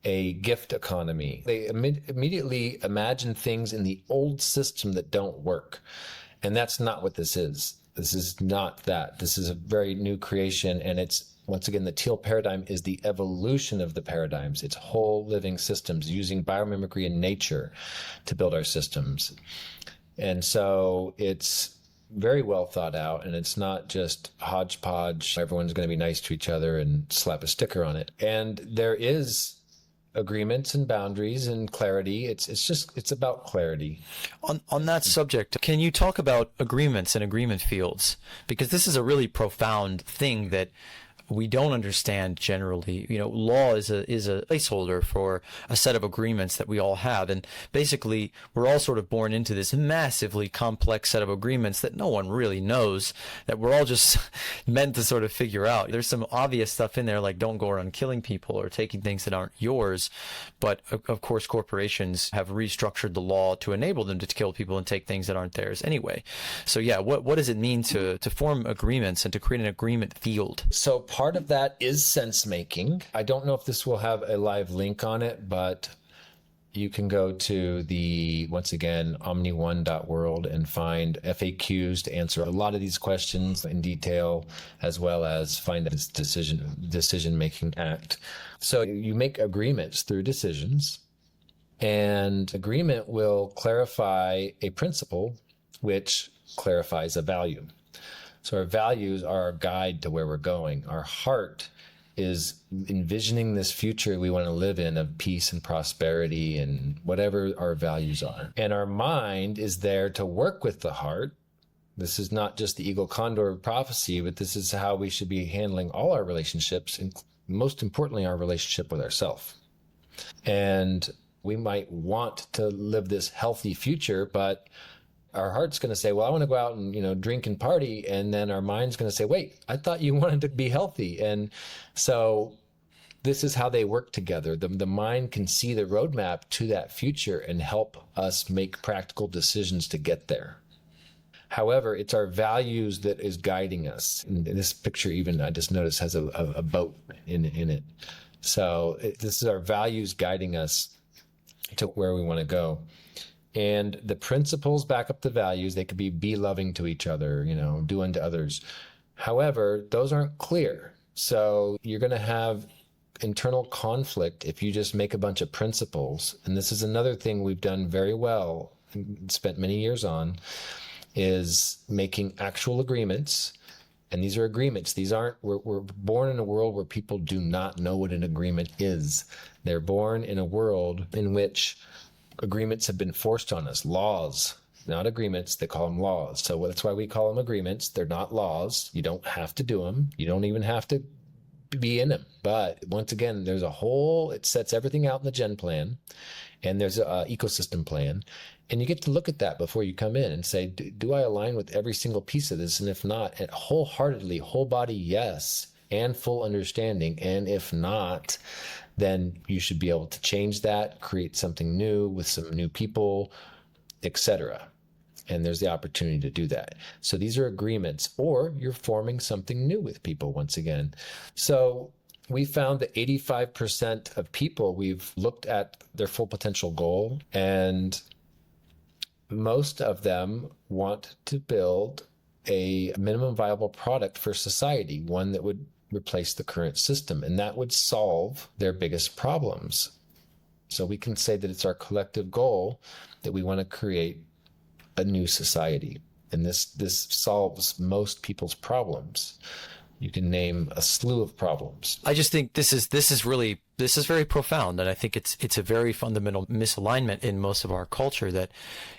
a gift economy. They immediately imagine things in the old system that don't work. And that's not what this is. This is not that. This is a very new creation. And it's, once again, the teal paradigm is the evolution of the paradigms. It's whole living systems using biomimicry and nature to build our systems. And so it's very well thought out, and it's not just hodgepodge. Everyone's going to be nice to each other and slap a sticker on it. And there is agreements and boundaries and clarity. It's about clarity. On that subject, can you talk about agreements and agreement fields? Because this is a really profound thing that we don't understand generally. You know, law is a placeholder for a set of agreements that we all have. And basically, we're all sort of born into this massively complex set of agreements that no one really knows, that we're all just meant to sort of figure out. There's some obvious stuff in there, like don't go around killing people or taking things that aren't yours. But of course, corporations have restructured the law to enable them to kill people and take things that aren't theirs anyway. So yeah, what does it mean to form agreements and to create an agreement field? So part of that is sense making. I don't know if this will have a live link on it, but you can go to the, once again, OmniOne.world and find FAQs to answer a lot of these questions in detail, as well as find this decision-making act. So you make agreements through decisions, and agreement will clarify a principle, which clarifies a value. So our values are our guide to where we're going. Our heart is envisioning this future we want to live in of peace and prosperity and whatever our values are. And our mind is there to work with the heart. This is not just the eagle condor prophecy, but this is how we should be handling all our relationships, and most importantly, our relationship with ourselves. And we might want to live this healthy future, but our heart's going to say, well, I want to go out and, drink and party. And then our mind's going to say, wait, I thought you wanted to be healthy. And so this is how they work together. The mind can see the roadmap to that future and help us make practical decisions to get there. However, it's our values that is guiding us. And this picture even, I just noticed, has a boat in it. So this is our values guiding us to where we want to go. And the principles back up the values. They could be loving to each other, do unto others. However, those aren't clear. So you're going to have internal conflict if you just make a bunch of principles. And this is another thing we've done very well, spent many years on, is making actual agreements. And these are agreements. These aren't, we're born in a world where people do not know what an agreement is. They're born in a world in which agreements have been forced on us. Laws, not agreements. They call them laws. So that's why we call them agreements. They're not laws. You don't have to do them. You don't even have to be in them. But once again, there's it sets everything out in the gen plan, and there's an ecosystem plan. And you get to look at that before you come in and say, do I align with every single piece of this? And if not, wholeheartedly, whole body, yes, and full understanding. And if not, then you should be able to change that, create something new with some new people, etc. And there's the opportunity to do that. So these are agreements, or you're forming something new with people once again. So we found that 85% of people, we've looked at their full potential goal, and most of them want to build a minimum viable product for society, one that would replace the current system, and that would solve their biggest problems. So we can say that it's our collective goal that we want to create a new society, and this solves most people's problems. You can name a slew of problems. I just think this is very profound, and I think it's a very fundamental misalignment in most of our culture that,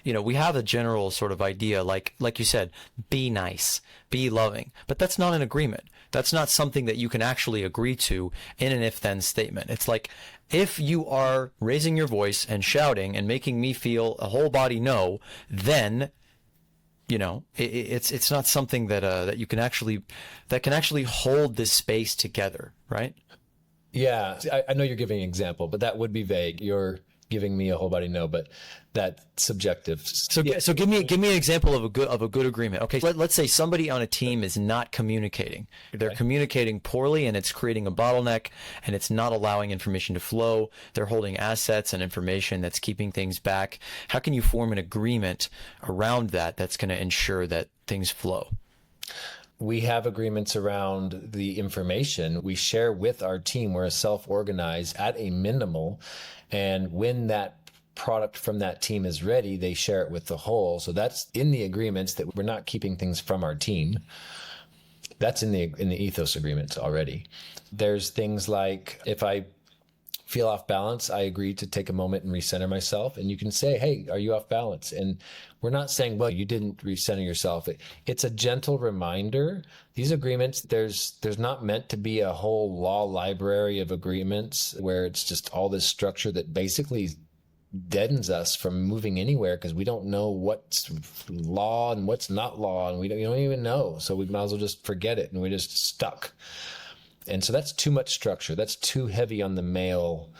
we have a general sort of idea, like you said, be nice, be loving, but that's not an agreement. That's not something that you can actually agree to in an if-then statement. It's like, if you are raising your voice and shouting and making me feel a whole body no, then it's not something that you can actually hold this space together, right? Yeah, I know you're giving an example, but that would be vague. You're giving me a whole body no, but that's subjective. So give me an example of a good agreement. Okay, let's say somebody on a team is not communicating. They're communicating poorly, and it's creating a bottleneck, and it's not allowing information to flow. They're holding assets and information that's keeping things back. How can you form an agreement around that that's going to ensure that things flow? We have agreements around the information we share with our team. We're self-organized at a minimal, and when that product from that team is ready, they share it with the whole. So that's in the agreements, that we're not keeping things from our team. That's in the ethos agreements already. There's things like, if I feel off balance, I agree to take a moment and recenter myself. And you can say, hey, are you off balance? And we're not saying, well, you didn't recenter yourself. It's a gentle reminder. These agreements, there's not meant to be a whole law library of agreements where it's just all this structure that basically deadens us from moving anywhere, because we don't know what's law and what's not law, and we don't even know. So we might as well just forget it, and we're just stuck. And so that's too much structure. That's too heavy on the male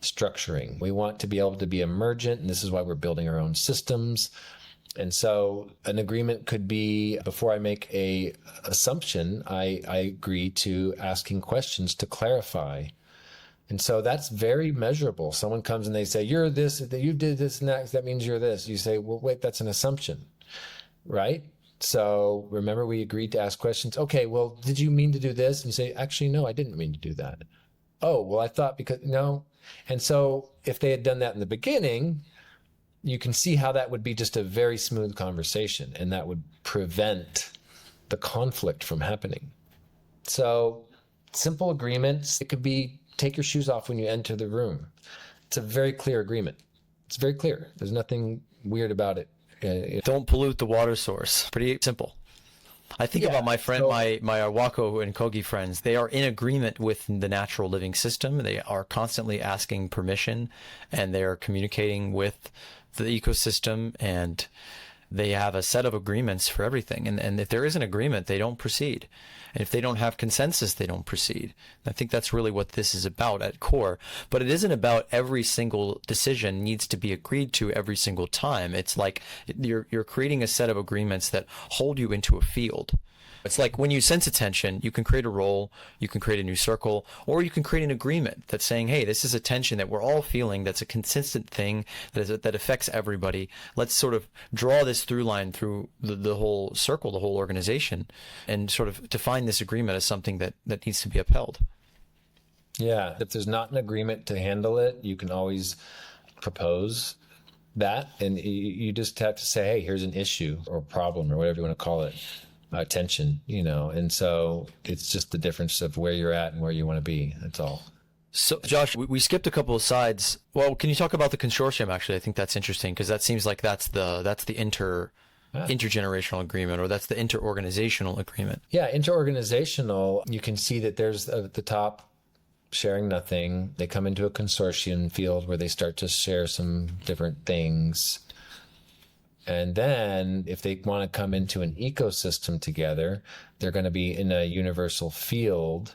structuring. We want to be able to be emergent, and this is why we're building our own systems. And so an agreement could be, before I make a assumption, I agree to asking questions to clarify. And so that's very measurable. Someone comes and they say, you're this, you did this and that means you're this. You say, well, wait, that's an assumption, right? So remember, we agreed to ask questions. Okay, well, did you mean to do this? And you say, actually, no, I didn't mean to do that. Oh, well, I thought because, no. And so if they had done that in the beginning, you can see how that would be just a very smooth conversation, and that would prevent the conflict from happening. So simple agreements, it could be, take your shoes off when you enter the room. It's a very clear agreement. It's very clear. There's nothing weird about it. Don't pollute the water source. Pretty simple. I think about my friend, my Awako and Kogi friends. They are in agreement with the natural living system. They are constantly asking permission, and they are communicating with the ecosystem, and they have a set of agreements for everything. And if there is an agreement, they don't proceed. And if they don't have consensus, they don't proceed. I think that's really what this is about at core. But it isn't about every single decision needs to be agreed to every single time. It's like you're creating a set of agreements that hold you into a field. It's like when you sense a tension, you can create a role, you can create a new circle, or you can create an agreement that's saying, hey, this is a tension that we're all feeling, that's a consistent thing that affects everybody. Let's sort of draw this through line through the whole circle, the whole organization, and sort of define this agreement as something that needs to be upheld. Yeah, if there's not an agreement to handle it, you can always propose that, and you just have to say, hey, here's an issue or problem or whatever you want to call it. Tension, and so it's just the difference of where you're at and where you want to be. That's all. So, Josh, we skipped a couple of sides. Well, can you talk about the consortium? Actually, I think that's interesting, because that seems like that's the intergenerational agreement, or that's the interorganizational agreement. Yeah, interorganizational. You can see that there's at the top sharing nothing. They come into a consortium field where they start to share some different things. And then if they want to come into an ecosystem together, they're going to be in a universal field,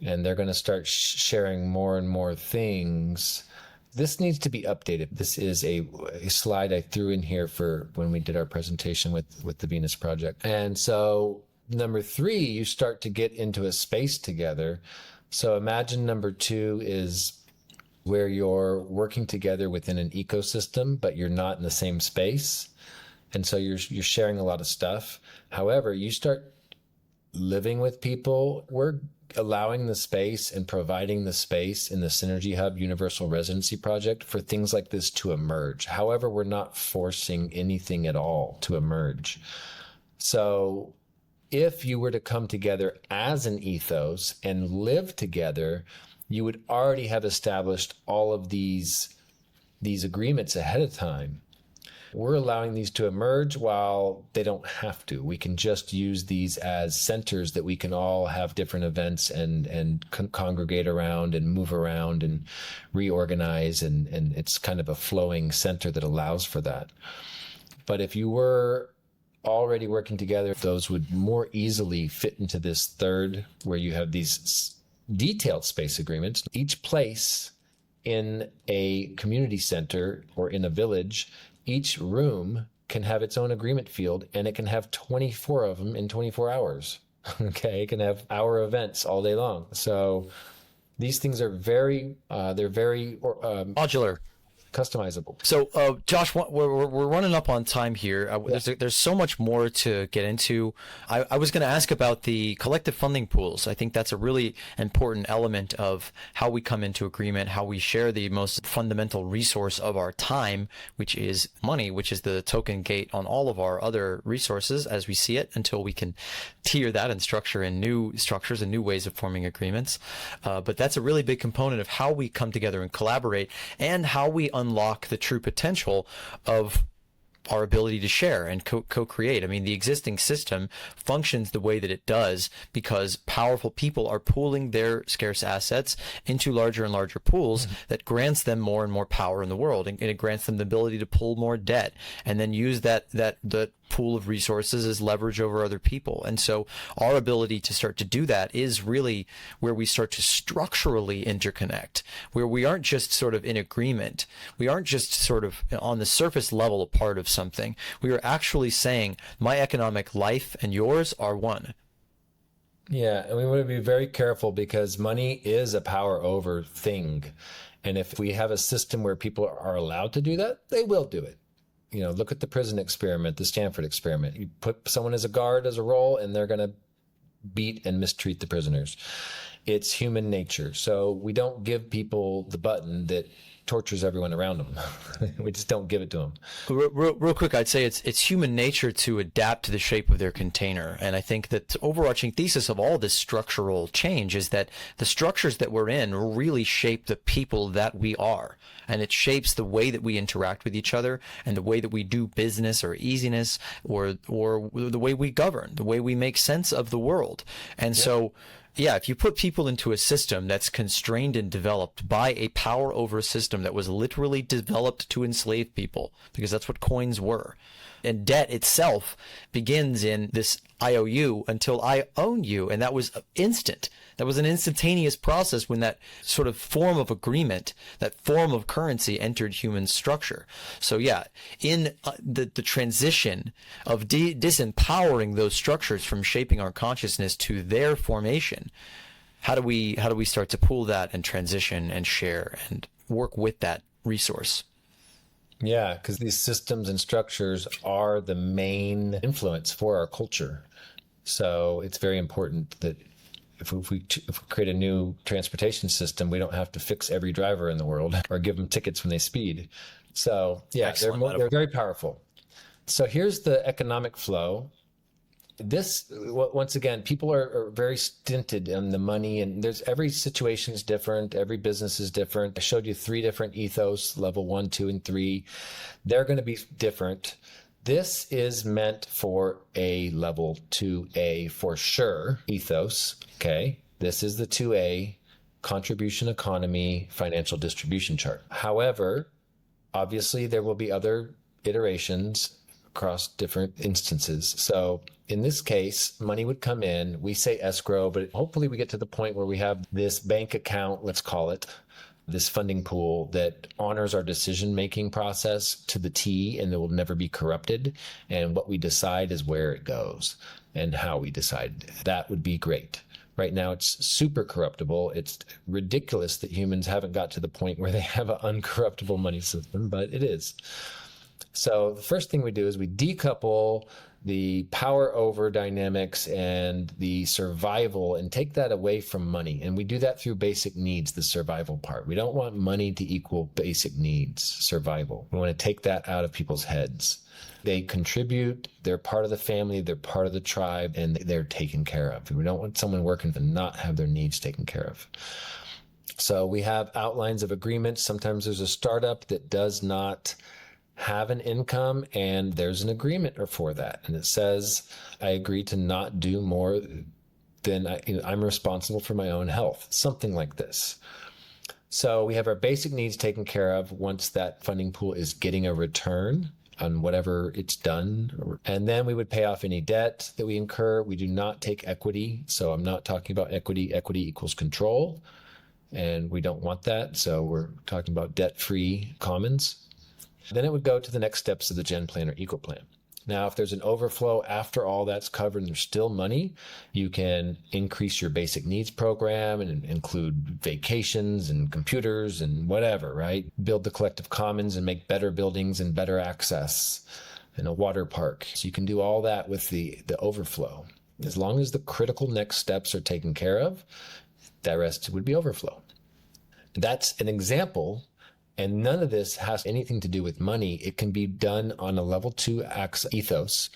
and they're going to start sharing more and more things. This needs to be updated. This is a slide I threw in here for when we did our presentation with the Venus Project. And so number 3, you start to get into a space together. So imagine number 2 is where you're working together within an ecosystem, but you're not in the same space. And so you're sharing a lot of stuff. However, you start living with people. We're allowing the space and providing the space in the Synergy Hub Universal Residency Project for things like this to emerge. However, we're not forcing anything at all to emerge. So if you were to come together as an ethos and live together, you would already have established all of these agreements ahead of time. We're allowing these to emerge while they don't have to. We can just use these as centers that we can all have different events and congregate around and move around and reorganize. And it's kind of a flowing center that allows for that. But if you were already working together, those would more easily fit into this third, where you have these detailed space agreements. Each place in a community center or in a village, each room can have its own agreement field, and it can have 24 of them in 24 hours. Okay, it can have hour events all day long. So these things are they're very Modular. customizable. So, Josh, we're running up on time here. There's so much more to get into. I was going to ask about the collective funding pools. I think that's a really important element of how we come into agreement, how we share the most fundamental resource of our time, which is money, which is the token gate on all of our other resources as we see it, until we can tier that and structure in new structures and new ways of forming agreements. But that's a really big component of how we come together and collaborate, and how we unlock the true potential of our ability to share and co-create. I mean, the existing system functions the way that it does because powerful people are pooling their scarce assets into larger and larger pools that grants them more and more power in the world, and it grants them the ability to pull more debt and then use that pool of resources as leverage over other people. And so our ability to start to do that is really where we start to structurally interconnect, where we aren't just sort of in agreement. We aren't just sort of on the surface level a part of something. We are actually saying my economic life and yours are one. Yeah, and we want to be very careful because money is a power over thing. And if we have a system where people are allowed to do that, they will do it. You know, look at the prison experiment, the Stanford experiment. You put someone as a guard as a role, and they're going to beat and mistreat the prisoners. It's human nature. So we don't give people the button that tortures everyone around them. We just don't give it to them. Real quick, I'd say it's human nature to adapt to the shape of their container. And I think that the overarching thesis of all this structural change is that the structures that we're in really shape the people that we are. And it shapes the way that we interact with each other and the way that we do business or easiness or the way we govern, the way we make sense of the world. And so, yeah, if you put people into a system that's constrained and developed by a power over a system that was literally developed to enslave people, because that's what coins were. And debt itself begins in this IOU until I own you. And that was instant. That was an instantaneous process when that sort of form of agreement, that form of currency entered human structure. So yeah, in the transition of disempowering those structures from shaping our consciousness to their formation, how do we start to pool that and transition and share and work with that resource? Yeah, because these systems and structures are the main influence for our culture. So it's very important that if we create a new transportation system, we don't have to fix every driver in the world or give them tickets when they speed. So yeah, they're very powerful. So here's the economic flow. This, once again, people are very stinted on the money, and every situation is different. Every business is different. I showed you 3 different ethos, level 1, 2, and 3. They're going to be different. This is meant for a level 2A for sure ethos. Okay. This is the 2A contribution economy financial distribution chart. However, obviously there will be other iterations across different instances. So in this case, money would come in, we say escrow, but hopefully we get to the point where we have this bank account, let's call it, this funding pool that honors our decision-making process to the T, and it will never be corrupted. And what we decide is where it goes and how we decide. That would be great. Right now, it's super corruptible. It's ridiculous that humans haven't got to the point where they have an uncorruptible money system, but it is. So the first thing we do is we decouple the power over dynamics and the survival and take that away from money. And we do that through basic needs, the survival part. We don't want money to equal basic needs, survival. We want to take that out of people's heads. They contribute, they're part of the family, they're part of the tribe, and they're taken care of. We don't want someone working to not have their needs taken care of. So we have outlines of agreements. Sometimes there's a startup that does not have an income, and there's an agreement for that. And it says, I agree to not do more than I'm responsible for my own health, something like this. So we have our basic needs taken care of once that funding pool is getting a return on whatever it's done. And then we would pay off any debt that we incur. We do not take equity. So I'm not talking about equity. Equity equals control. and we don't want that. So we're talking about debt-free commons. Then it would go to the next steps of the Gen Plan or Eco Plan. Now, if there's an overflow after all that's covered and there's still money, you can increase your basic needs program and include vacations and computers and whatever, right? Build the collective commons and make better buildings and better access and a water park. So you can do all that with the overflow. As long as the critical next steps are taken care of, that rest would be overflow. That's an example. And none of this has anything to do with money. It can be done on a level 2 ethos,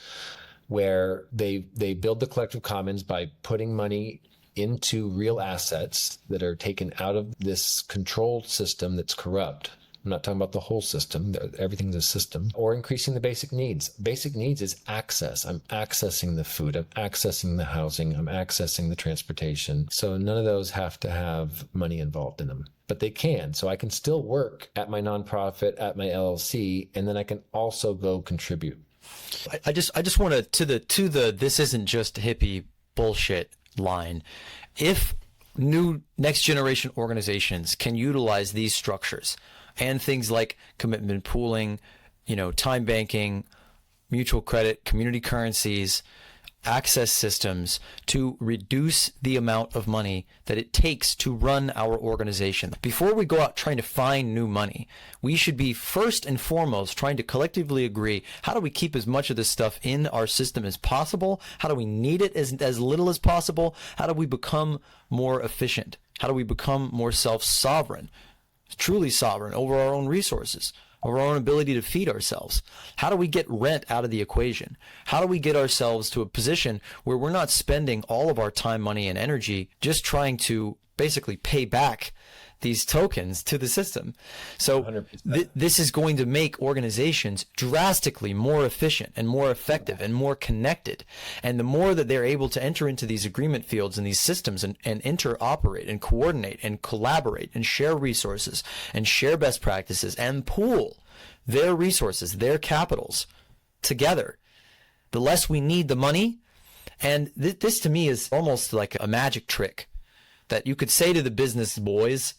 where they build the collective commons by putting money into real assets that are taken out of this controlled system that's corrupt. I'm not talking about the whole system. Everything's a system. Or increasing the basic needs. Basic needs is access. I'm accessing the food. I'm accessing the housing. I'm accessing the transportation. So none of those have to have money involved in them. But they can. So I can still work at my nonprofit, at my LLC, and then I can also go contribute. I just want to the this isn't just hippie bullshit line. If new next generation organizations can utilize these structures and things like commitment pooling, time banking, mutual credit, community currencies, access systems to reduce the amount of money that it takes to run our organization. Before we go out trying to find new money, we should be first and foremost trying to collectively agree, how do we keep as much of this stuff in our system as possible? How do we need it as little as possible? How do we become more efficient? How do we become more self-sovereign, truly sovereign over our own resources, over our own ability to feed ourselves? How do we get rent out of the equation? How do we get ourselves to a position where we're not spending all of our time, money, and energy just trying to basically pay back these tokens to the system? So this is going to make organizations drastically more efficient and more effective and more connected. And the more that they're able to enter into these agreement fields and these systems and interoperate and coordinate and collaborate and share resources and share best practices and pool their resources, their capitals together, the less we need the money. And this to me is almost like a magic trick that you could say to the business boys,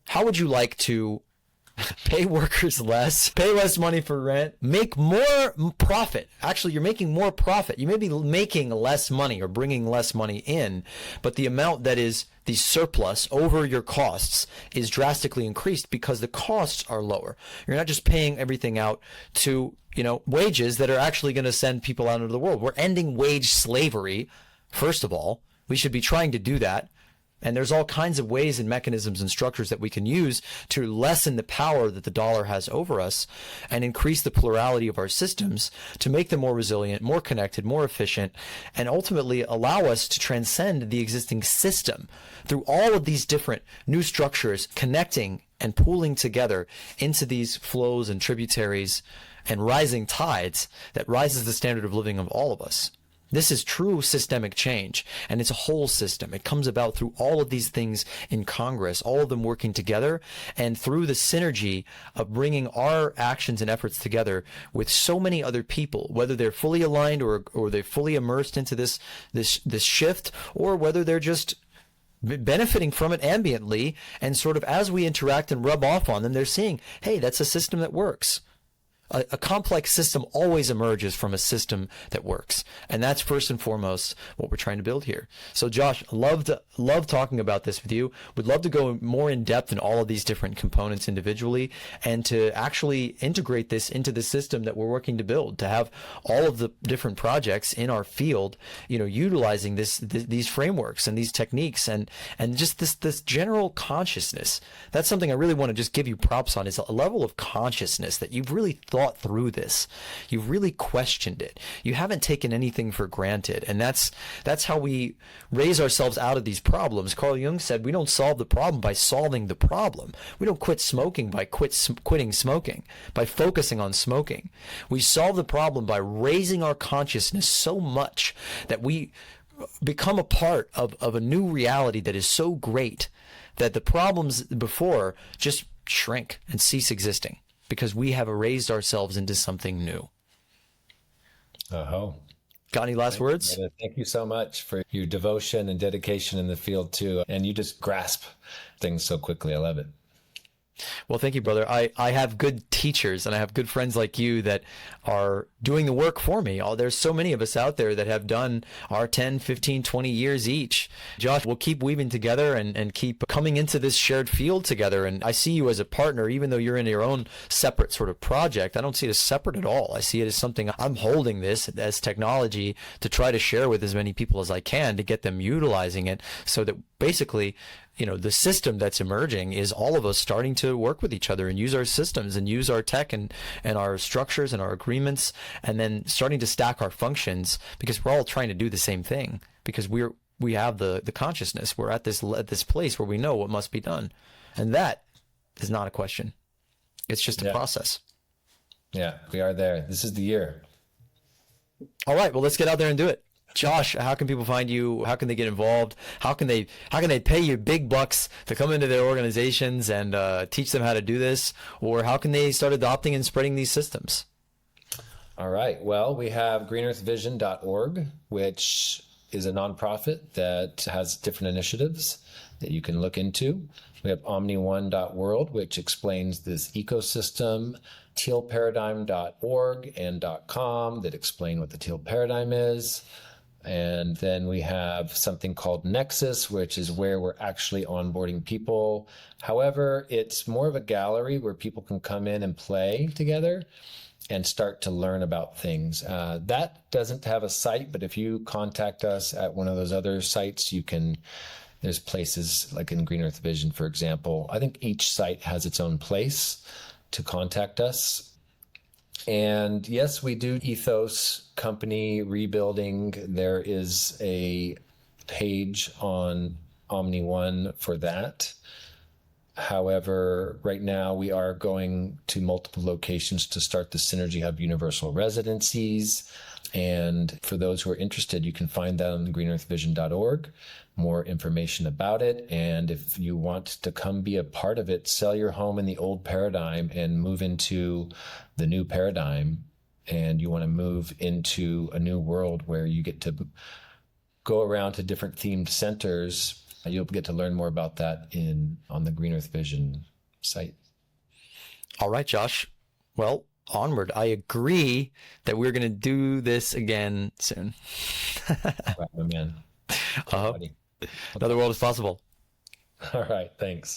how would you like to pay workers less, pay less money for rent, make more profit? Actually, you're making more profit. You may be making less money or bringing less money in, but the amount that is the surplus over your costs is drastically increased because the costs are lower. You're not just paying everything out to, wages that are actually going to send people out into the world. We're ending wage slavery, first of all. We should be trying to do that. And there's all kinds of ways and mechanisms and structures that we can use to lessen the power that the dollar has over us and increase the plurality of our systems to make them more resilient, more connected, more efficient, and ultimately allow us to transcend the existing system through all of these different new structures connecting and pooling together into these flows and tributaries and rising tides that rises the standard of living of all of us. This is true systemic change, and it's a whole system. It comes about through all of these things in Congress, all of them working together, and through the synergy of bringing our actions and efforts together with so many other people, whether they're fully aligned or they're fully immersed into this shift, or whether they're just benefiting from it ambiently, and sort of as we interact and rub off on them, they're seeing, hey, that's a system that works. A complex system always emerges from a system that works. And that's first and foremost what we're trying to build here. So Josh, love talking about this with you. Would love to go more in depth in all of these different components individually and to actually integrate this into the system that we're working to build, to have all of the different projects in our field, utilizing these frameworks and these techniques and just this general consciousness. That's something I really want to just give you props on, is a level of consciousness that you've really thought through this. You've really questioned it. You haven't taken anything for granted. And that's how we raise ourselves out of these problems. Carl Jung said we don't solve the problem by solving the problem. We don't quit smoking by quitting smoking, by focusing on smoking. We solve the problem by raising our consciousness so much that we become a part of a new reality that is so great that the problems before just shrink and cease existing, because we have raised ourselves into something new. Oh, Got any last words? Thank you so much for your devotion and dedication in the field too. And you just grasp things so quickly. I love it. Well, thank you, brother. I have good teachers and I have good friends like you that are doing the work for me. There's so many of us out there that have done our 10, 15, 20 years each. Josh, we'll keep weaving together and keep coming into this shared field together. And I see you as a partner, even though you're in your own separate sort of project. I don't see it as separate at all. I see it as something I'm holding this as technology to try to share with as many people as I can to get them utilizing it so that basically, the system that's emerging is all of us starting to work with each other and use our systems and use our tech and our structures and our agreements, and then starting to stack our functions because we're all trying to do the same thing because we have the consciousness. We're at this place where we know what must be done. And that is not a question. It's just a process. Yeah, we are there. This is the year. All right, well, let's get out there and do it. Josh, how can people find you? How can they get involved? How can they pay you big bucks to come into their organizations and teach them how to do this? Or how can they start adopting and spreading these systems? All right. Well, we have greenearthvision.org, which is a nonprofit that has different initiatives that you can look into. We have OmniOne.world, which explains this ecosystem, tealparadigm.org and .com that explain what the teal paradigm is. And then we have something called Nexus, which is where we're actually onboarding people. However, it's more of a gallery where people can come in and play together and start to learn about things. That doesn't have a site, but if you contact us at one of those other sites, there's places like in Green Earth Vision, for example. I think each site has its own place to contact us. And yes, we do ethos company rebuilding. There is a page on OmniOne for that. However, right now we are going to multiple locations to start the Synergy Hub Universal Residencies. And for those who are interested, you can find that on greenearthvision.org, more information about it. And if you want to come be a part of it, sell your home in the old paradigm and move into the new paradigm. And you want to move into a new world where you get to go around to different themed centers. You'll get to learn more about that on the Green Earth Vision site. All right, Josh. Well, onward. I agree that we're going to do this again soon. Right, my man. Another world is possible. All right. Thanks.